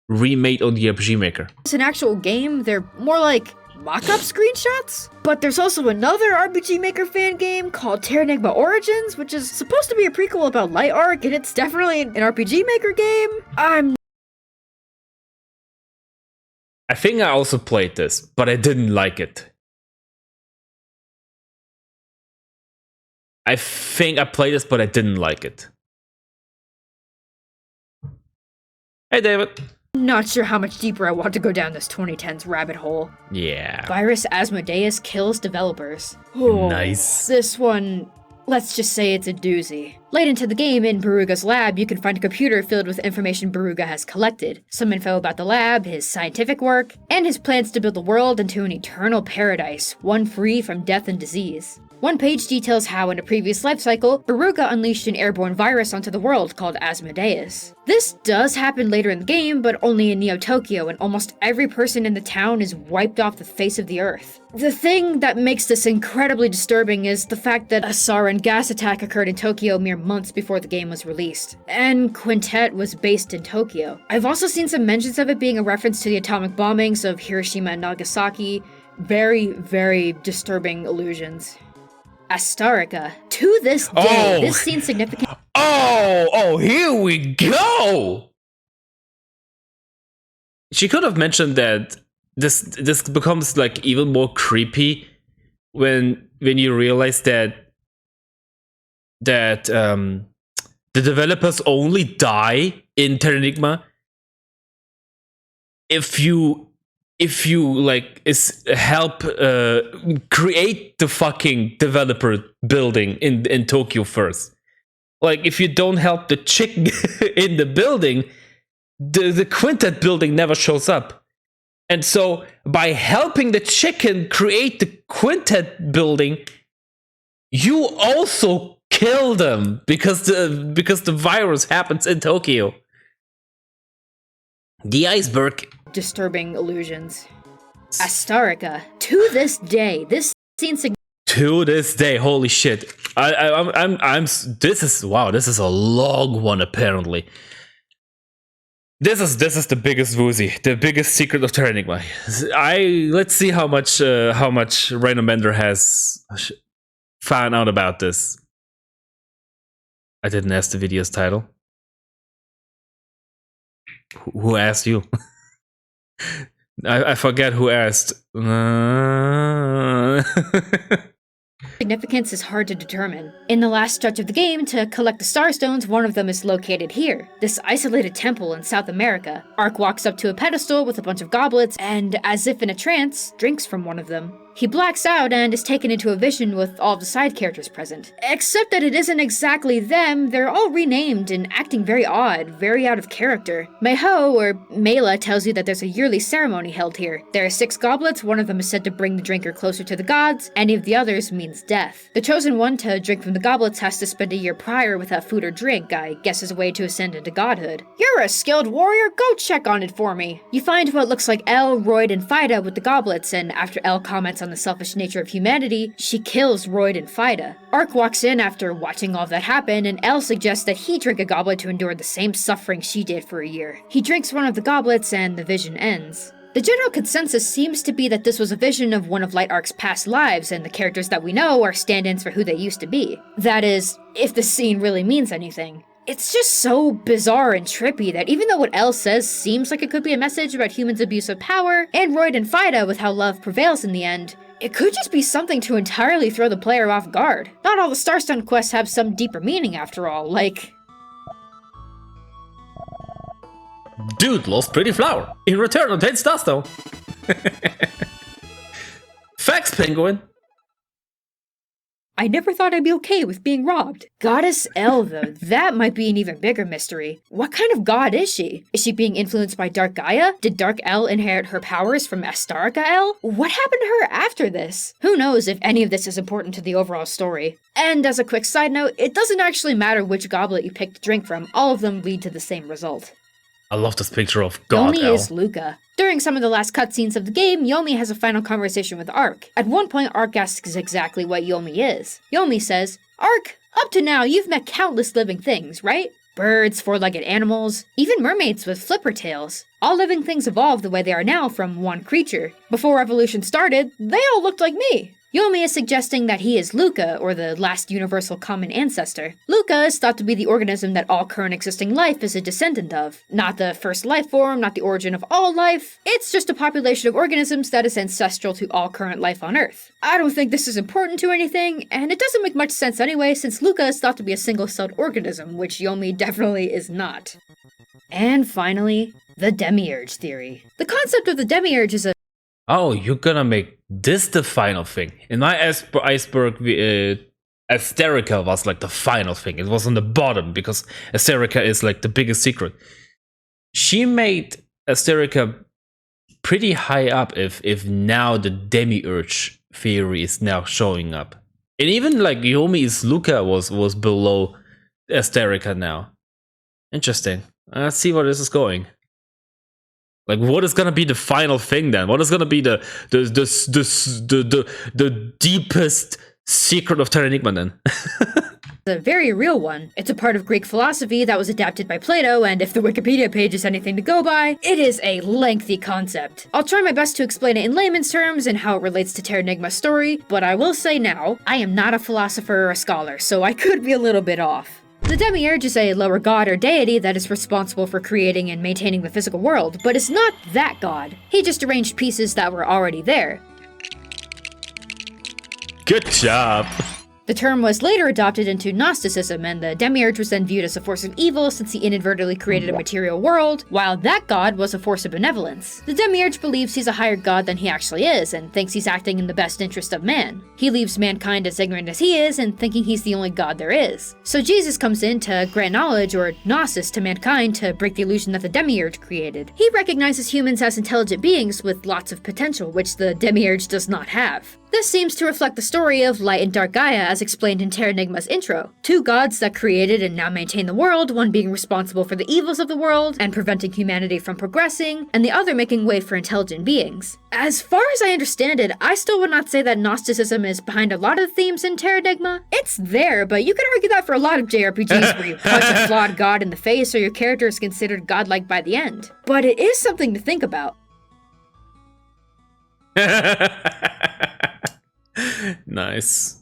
remade on the RPG Maker. It's an actual game, they're more like mock-up screenshots? But there's also another RPG Maker fan game called Terranigma Origins, which is supposed to be a prequel about Light Ark, and it's definitely an RPG Maker game. I think I also played this, but I didn't like it. I think I played this, but I didn't like it. Hey, David. Not sure how much deeper I want to go down this 2010s rabbit hole. Yeah. Virus Asmodeus kills developers. Oh, nice. This one, let's just say it's a doozy. Late into the game, in Baruga's lab, you can find a computer filled with information Baruga has collected. Some info about the lab, his scientific work, and his plans to build the world into an eternal paradise, one free from death and disease. One page details how, in a previous life cycle, Baruga unleashed an airborne virus onto the world called Asmodeus. This does happen later in the game, but only in Neo-Tokyo, and almost every person in the town is wiped off the face of the earth. The thing that makes this incredibly disturbing is the fact that a sarin gas attack occurred in Tokyo mere months before the game was released, and Quintet was based in Tokyo. I've also seen some mentions of it being a reference to the atomic bombings of Hiroshima and Nagasaki. Very, very disturbing allusions. Astarica. To this day, this scene's significant. Oh, here we go! She could have mentioned that this becomes like even more creepy when you realize that the developers only die in Terranigma if you like help create the fucking developer building in Tokyo first. Like, if you don't help the chick in the building, the Quintet building never shows up. And so by helping the chicken create the Quintet building, you also kill them because the virus happens in Tokyo. The Iceberg. Disturbing illusions. Astarica. To this day, this scene's to this day, holy shit! This is a long one apparently. This is the biggest woozy, the biggest secret of Terranigma. Let's see how much Rinomanders has found out about this. I didn't ask the video's title. Who asked you? I forget who asked. Significance is hard to determine. In the last stretch of the game, to collect the Starstones, one of them is located here, this isolated temple in South America. Ark walks up to a pedestal with a bunch of goblets, and, as if in a trance, drinks from one of them. He blacks out and is taken into a vision with all the side characters present. Except that it isn't exactly them, they're all renamed and acting very odd, very out of character. Meho, or Mela, tells you that there's a yearly ceremony held here. There are 6 goblets, one of them is said to bring the drinker closer to the gods, any of the others means death. The chosen one to drink from the goblets has to spend a year prior without food or drink, I guess as a way to ascend into godhood. You're a skilled warrior, go check on it for me! You find what looks like El, Royd, and Fida with the goblets, and after El comments on on the selfish nature of humanity, she kills Royd and Fida. Ark walks in after watching all that happen, and Elle suggests that he drink a goblet to endure the same suffering she did for a year. He drinks one of the goblets, and the vision ends. The general consensus seems to be that this was a vision of one of Light Ark's past lives, and the characters that we know are stand-ins for who they used to be. That is, if the scene really means anything. It's just so bizarre and trippy that even though what Elle says seems like it could be a message about humans' abuse of power, and Royd and Fida with how love prevails in the end, it could just be something to entirely throw the player off guard. Not all the Starstone quests have some deeper meaning after all, like... Dude lost pretty flower. In return, obtains Starstone. Facts, Penguin. I never thought I'd be okay with being robbed. Goddess Elle, though, that might be an even bigger mystery. What kind of god is she? Is she being influenced by Dark Gaia? Did Dark Elle inherit her powers from Astarica Elle? What happened to her after this? Who knows if any of this is important to the overall story. And as a quick side note, it doesn't actually matter which goblet you pick to drink from, all of them lead to the same result. I love this picture of God Yomi Elle. is Luca. During some of the last cutscenes of the game, Yomi has a final conversation with Ark. At one point, Ark asks exactly what Yomi is. Yomi says, "Ark, up to now you've met countless living things, right? Birds, four-legged animals, even mermaids with flipper tails. All living things evolved the way they are now from one creature. Before evolution started, they all looked like me." Yomi is suggesting that he is Luca, or the last universal common ancestor. Luca is thought to be the organism that all current existing life is a descendant of. Not the first life form, not the origin of all life. It's just a population of organisms that is ancestral to all current life on Earth. I don't think this is important to anything, and it doesn't make much sense anyway since Luca is thought to be a single-celled organism, which Yomi definitely is not. And finally, the Demiurge theory. The concept of the Demiurge is a Oh, you're gonna make this the final thing. In my Iceberg, Asterica was like the final thing. It was on the bottom because Asterica is like the biggest secret. She made Asterica pretty high up if now the Demiurge theory is now showing up. And even like Yomi's Luca was below Asterica now. Interesting. Let's see where this is going. Like, what is gonna be the final thing then? What is gonna be the deepest secret of Terranigma then? a very real one. It's a part of Greek philosophy that was adapted by Plato, and if the Wikipedia page is anything to go by, it is a lengthy concept. I'll try my best to explain it in layman's terms and how it relates to Terranigma's story, but I will say now, I am not a philosopher or a scholar, so I could be a little bit off. The Demiurge is a lower god or deity that is responsible for creating and maintaining the physical world, but is not that god. He just arranged pieces that were already there. Good job. The term was later adopted into Gnosticism, and the Demiurge was then viewed as a force of evil since he inadvertently created a material world, while that god was a force of benevolence. The Demiurge believes he's a higher god than he actually is, and thinks he's acting in the best interest of man. He leaves mankind as ignorant as he is, and thinking he's the only god there is. So Jesus comes in to grant knowledge, or gnosis, to mankind to break the illusion that the Demiurge created. He recognizes humans as intelligent beings with lots of potential, which the Demiurge does not have. This seems to reflect the story of Light and Dark Gaia as explained in Terranigma's intro. Two gods that created and now maintain the world, one being responsible for the evils of the world and preventing humanity from progressing, and the other making way for intelligent beings. As far as I understand it, I still would not say that Gnosticism is behind a lot of the themes in Terranigma. It's there, but you could argue that for a lot of JRPGs where you punch a flawed god in the face or your character is considered godlike by the end. But it is something to think about. Nice.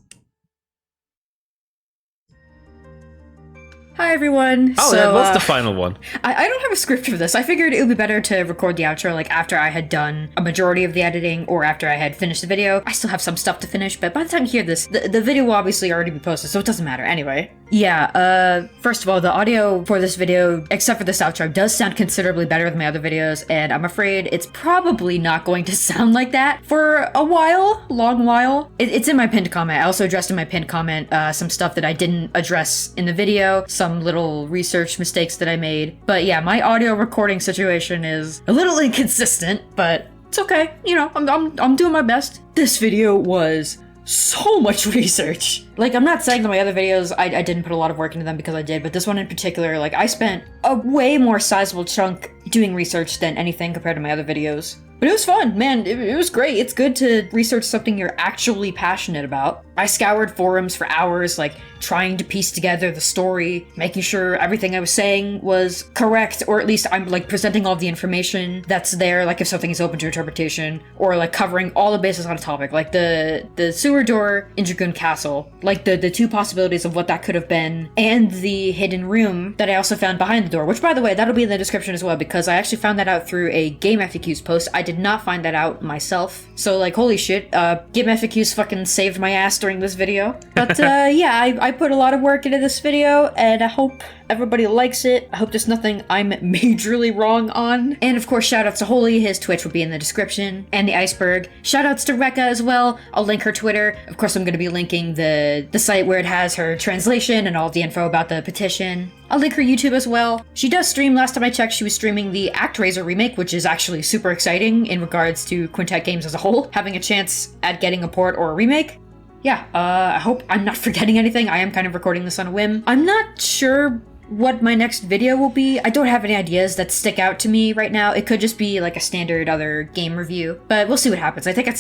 Hi everyone. Oh, so, that was the final one. I don't have a script for this. I figured it would be better to record the outro like after I had done a majority of the editing or after I had finished the video. I still have some stuff to finish, but by the time you hear this, the video will obviously already be posted, so it doesn't matter anyway. Yeah, first of all, the audio for this video, except for this outro, does sound considerably better than my other videos, and I'm afraid it's probably not going to sound like that for a while, long while. It's in my pinned comment. I also addressed in my pinned comment some stuff that I didn't address in the video, some little research mistakes that I made. But yeah, my audio recording situation is a little inconsistent, but it's okay. You know, I'm doing my best. This video was so much research. Like, I'm not saying that my other videos, I didn't put a lot of work into them, because I did, but this one in particular, like, I spent a way more sizable chunk doing research than anything compared to my other videos. But it was fun, man. It was great. It's good to research something you're actually passionate about. I scoured forums for hours, like trying to piece together the story, making sure everything I was saying was correct, or at least I'm like presenting all the information that's there, like if something is open to interpretation, or like covering all the bases on a topic, like the sewer door in Dragoon Castle, like the two possibilities of what that could have been, and the hidden room that I also found behind the door, which by the way, that'll be in the description as well, because I actually found that out through a Game FAQs post. I did not find that out myself. So like, holy shit, Game FAQs fucking saved my ass during this video. But yeah, I put a lot of work into this video, and I hope everybody likes it. I hope there's nothing I'm majorly wrong on. And of course, shoutouts to Holy, his Twitch will be in the description, and the Iceberg. Shoutouts to Rekka as well. I'll link her Twitter. Of course, I'm going to be linking the site where it has her translation and all the info about the petition. I'll link her YouTube as well. She does stream. Last time I checked, she was streaming the ActRaiser remake, which is actually super exciting in regards to Quintet games as a whole, having a chance at getting a port or a remake. Yeah, I hope I'm not forgetting anything. I am kind of recording this on a whim. I'm not sure what my next video will be. I don't have any ideas that stick out to me right now. It could just be like a standard other game review, but we'll see what happens. I think I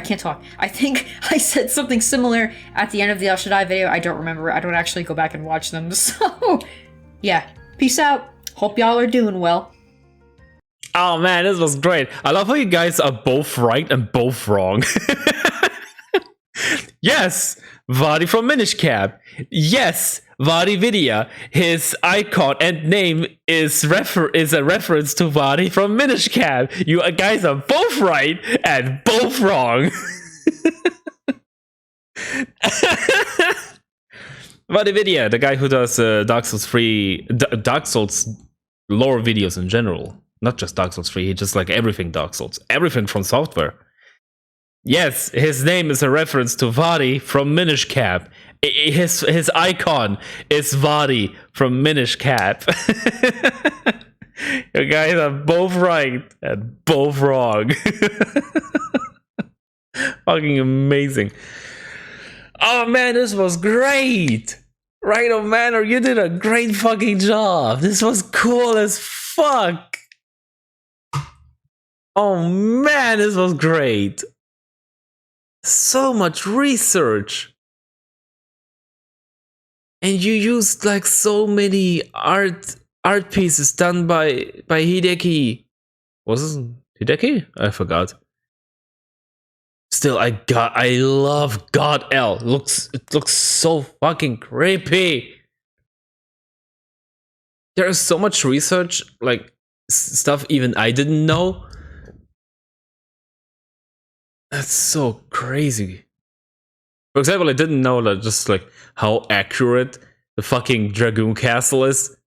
can't talk. I think I said something similar at the end of the El Shaddai video. I don't remember. I don't actually go back and watch them. So yeah, peace out. Hope y'all are doing well. Oh man, this was great. I love how you guys are both right and both wrong. Yes, Vadi from Minish Cap. Yes, Vadi Vidya. His icon and name is a reference to Vadi from Minish Cap. You guys are both right and both wrong. Vadi Vidya, the guy who does Dark Souls 3, Dark Souls lore videos in general. Not just Dark Souls 3, he just like everything Dark Souls. Everything from software. Yes, his name is a reference to Vadi from Minish Cap. His icon is Vadi from Minish Cap. You guys are both right and both wrong. Fucking amazing. Oh man, this was great. Rhino Manor, you did a great fucking job. This was cool as fuck. Oh man, this was great. So much research, and you used like so many art pieces done by Hideki. Was it Hideki? I forgot. Still, I love God L. It looks so fucking creepy. There is so much research, like stuff even I didn't know. That's so crazy. For example, I didn't know that just like how accurate the fucking Dragoon Castle is.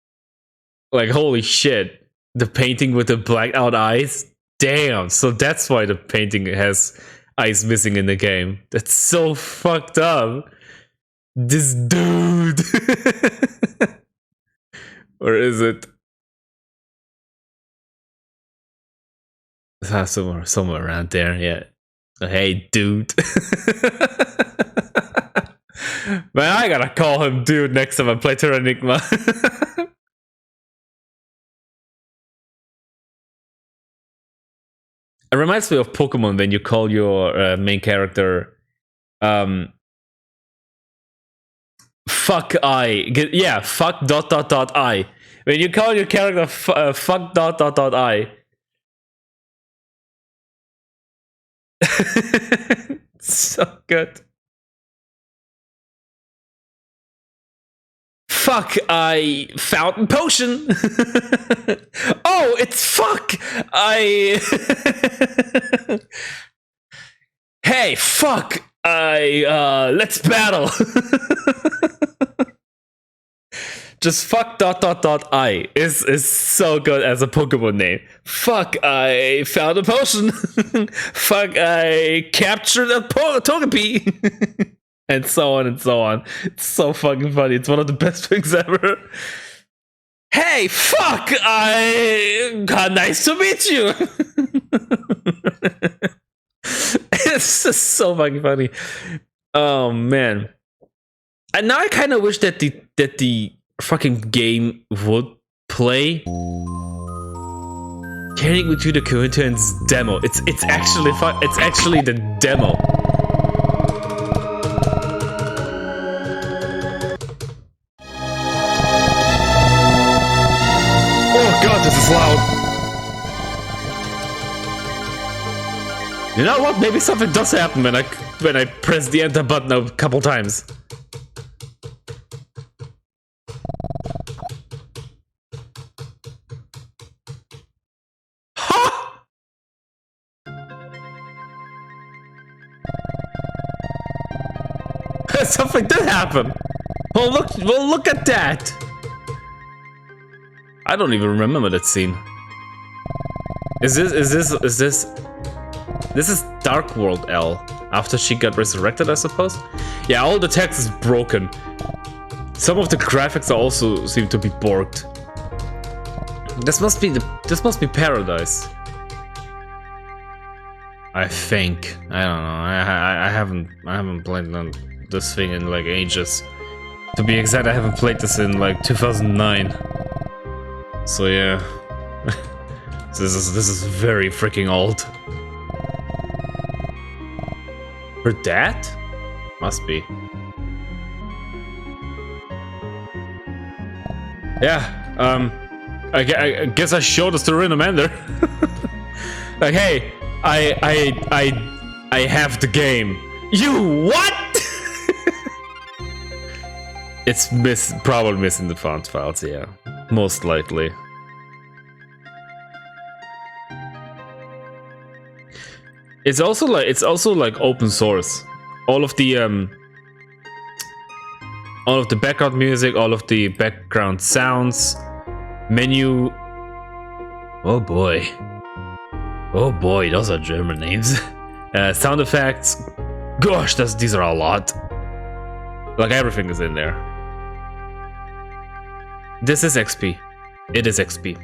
Like, holy shit. The painting with the blacked out eyes. Damn. So that's why the painting has eyes missing in the game. That's so fucked up. This dude. Or is it? Somewhere around there, yeah. Hey, dude. Man, I gotta call him dude next time I play Terranigma. It reminds me of Pokemon when you call your main character fuck I. Yeah, fuck ... I. When you call your character fuck ... I. So good. Fuck, I fountain potion. Oh, it's fuck. Hey, fuck. Let's battle. Just fuck ... I is so good as a Pokemon name. Fuck, I found a potion. Fuck, I captured a Togepi. And so on and so on. It's so fucking funny. It's one of the best things ever. Hey, fuck, nice to meet you. It's just so fucking funny. Oh man. And now I kind of wish that the fucking game would play Carrying me to the Quintet's demo. It's actually fun. It's actually the demo. Oh god, this is loud. You know what? Maybe something does happen when I press the enter button a couple times. Something did happen. Oh look! Well, look at that. I don't even remember that scene. Is this? This is Dark World L. After she got resurrected, I suppose. Yeah, all the text is broken. Some of the graphics also seem to be borked. This must be Paradise. I think. I don't know. I haven't played this thing in like ages. To be exact, I haven't played this in like 2009. So yeah. This is very freaking old. Her dad? Must be. Yeah. I guess I showed us the Rinomander. Like, hey, I have the game. You what? It's probably missing the font files, yeah. Most likely. It's also like open source. All of the background music, all of the background sounds, menu. Oh boy, those are German names. Sound effects. Gosh, these are a lot. Like everything is in there. This is XP. It is XP,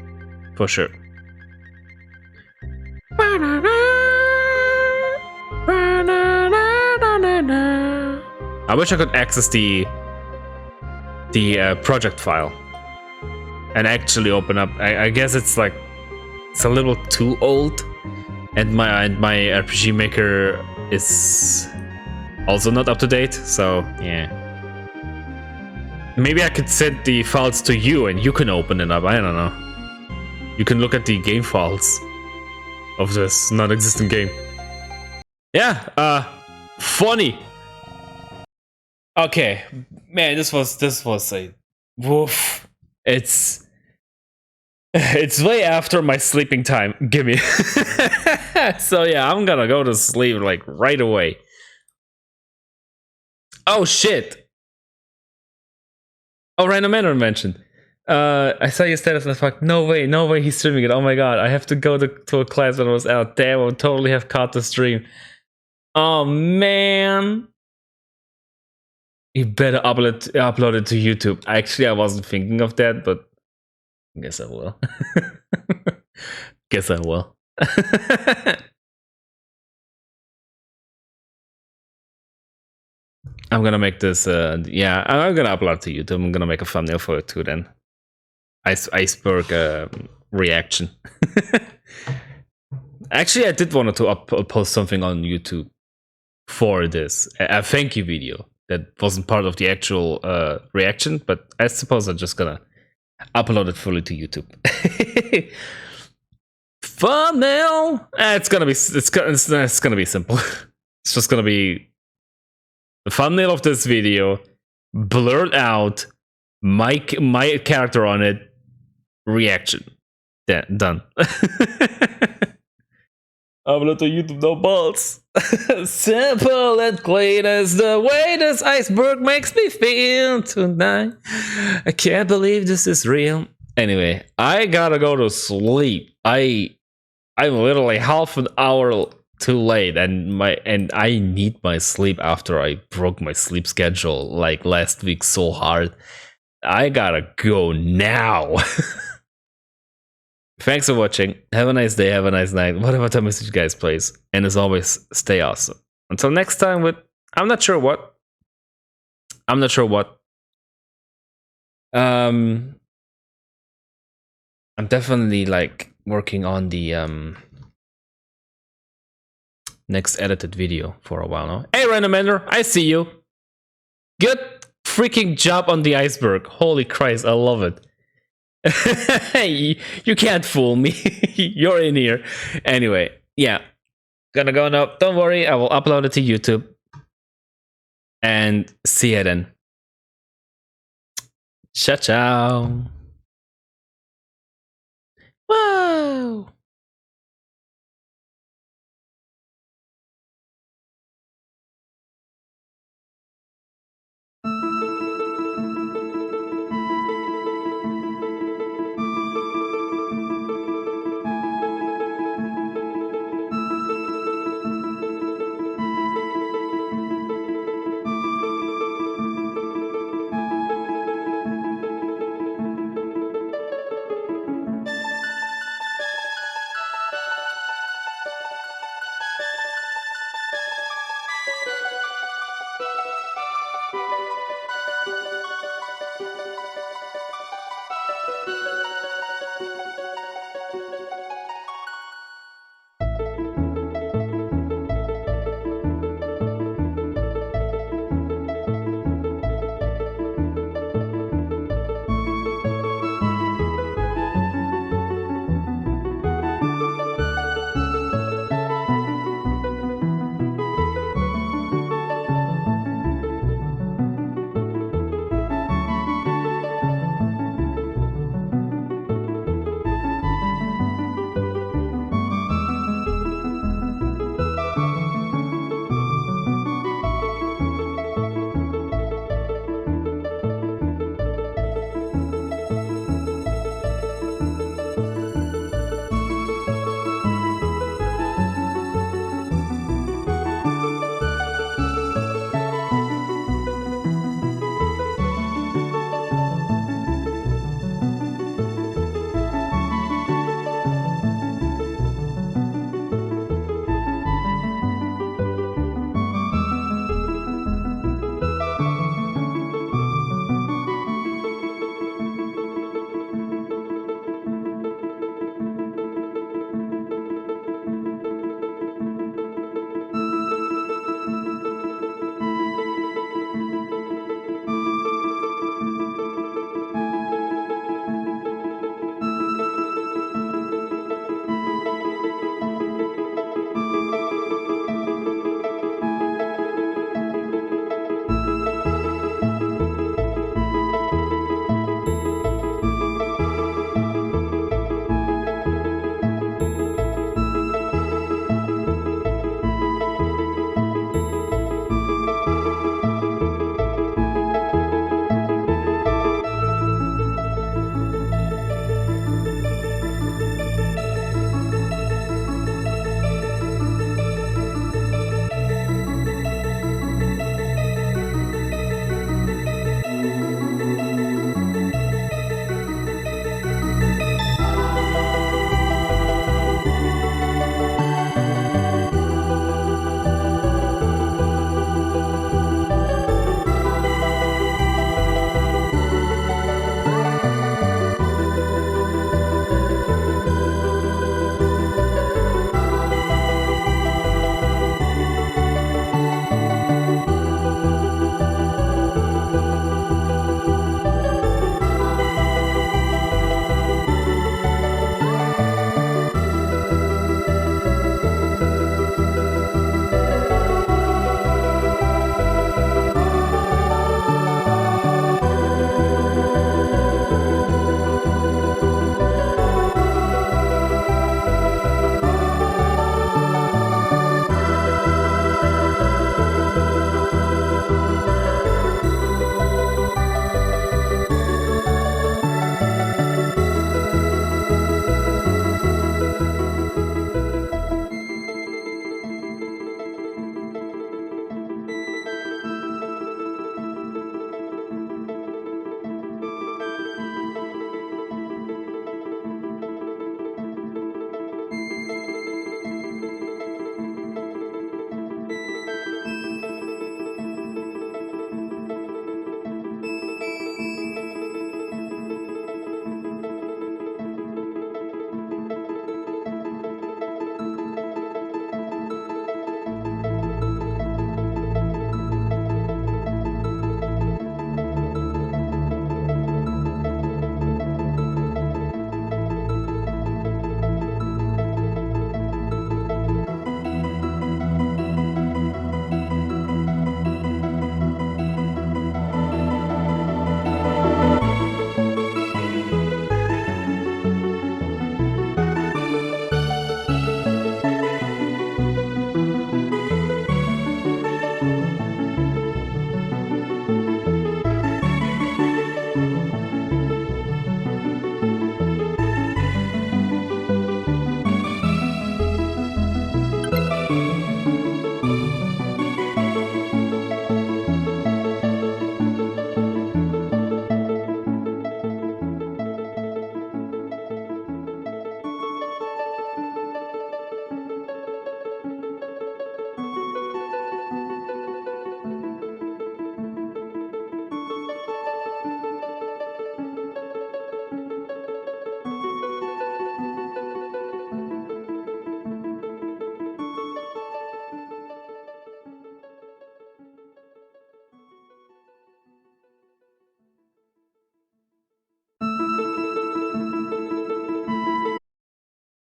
for sure. I wish I could access the project file and actually open up. I guess it's like it's a little too old, and my RPG Maker is also not up to date. So yeah, maybe I could send the files to you and you can open it up. I don't know. You can look at the game files of this non-existent game. Yeah, funny. Okay, man, this was a woof. It's way after my sleeping time. Gimme. So yeah, I'm gonna go to sleep like right away. Oh shit. Oh, Rinomander mentioned. I saw your status and I thought, no way he's streaming it. Oh my god, I have to go to a class when I was out. Damn, I would totally have caught the stream. Oh man. You better upload it to YouTube. Actually, I wasn't thinking of that, but I guess I will. Guess I will. I'm gonna make this, yeah, I'm gonna upload to YouTube. I'm gonna make a thumbnail for it too then. Iceberg reaction. Actually, I did want to post something on YouTube for this. A thank you video. That wasn't part of the actual reaction, but I suppose I'm just gonna upload it fully to YouTube. Thumbnail. It's gonna be simple. It's just gonna be the thumbnail of this video, blurred out, my character on it, reaction. Done. Upload to YouTube, no balls. Simple and clean as the way this iceberg makes me feel tonight. I can't believe this is real. Anyway, I gotta go to sleep. I'm literally half an hour too late, and I need my sleep after I broke my sleep schedule like last week so hard. I gotta go now. Thanks for watching. Have a nice day, have a nice night, whatever time you guys plays. And as always, stay awesome. Until next time with I'm not sure what. I'm definitely like working on the next edited video for a while now. Hey, Rinomander, I see you. Good freaking job on the iceberg. Holy Christ, I love it. Hey, you can't fool me. You're in here. Anyway, yeah. Gonna go now. Don't worry, I will upload it to YouTube. And see you then. Ciao, ciao. Whoa.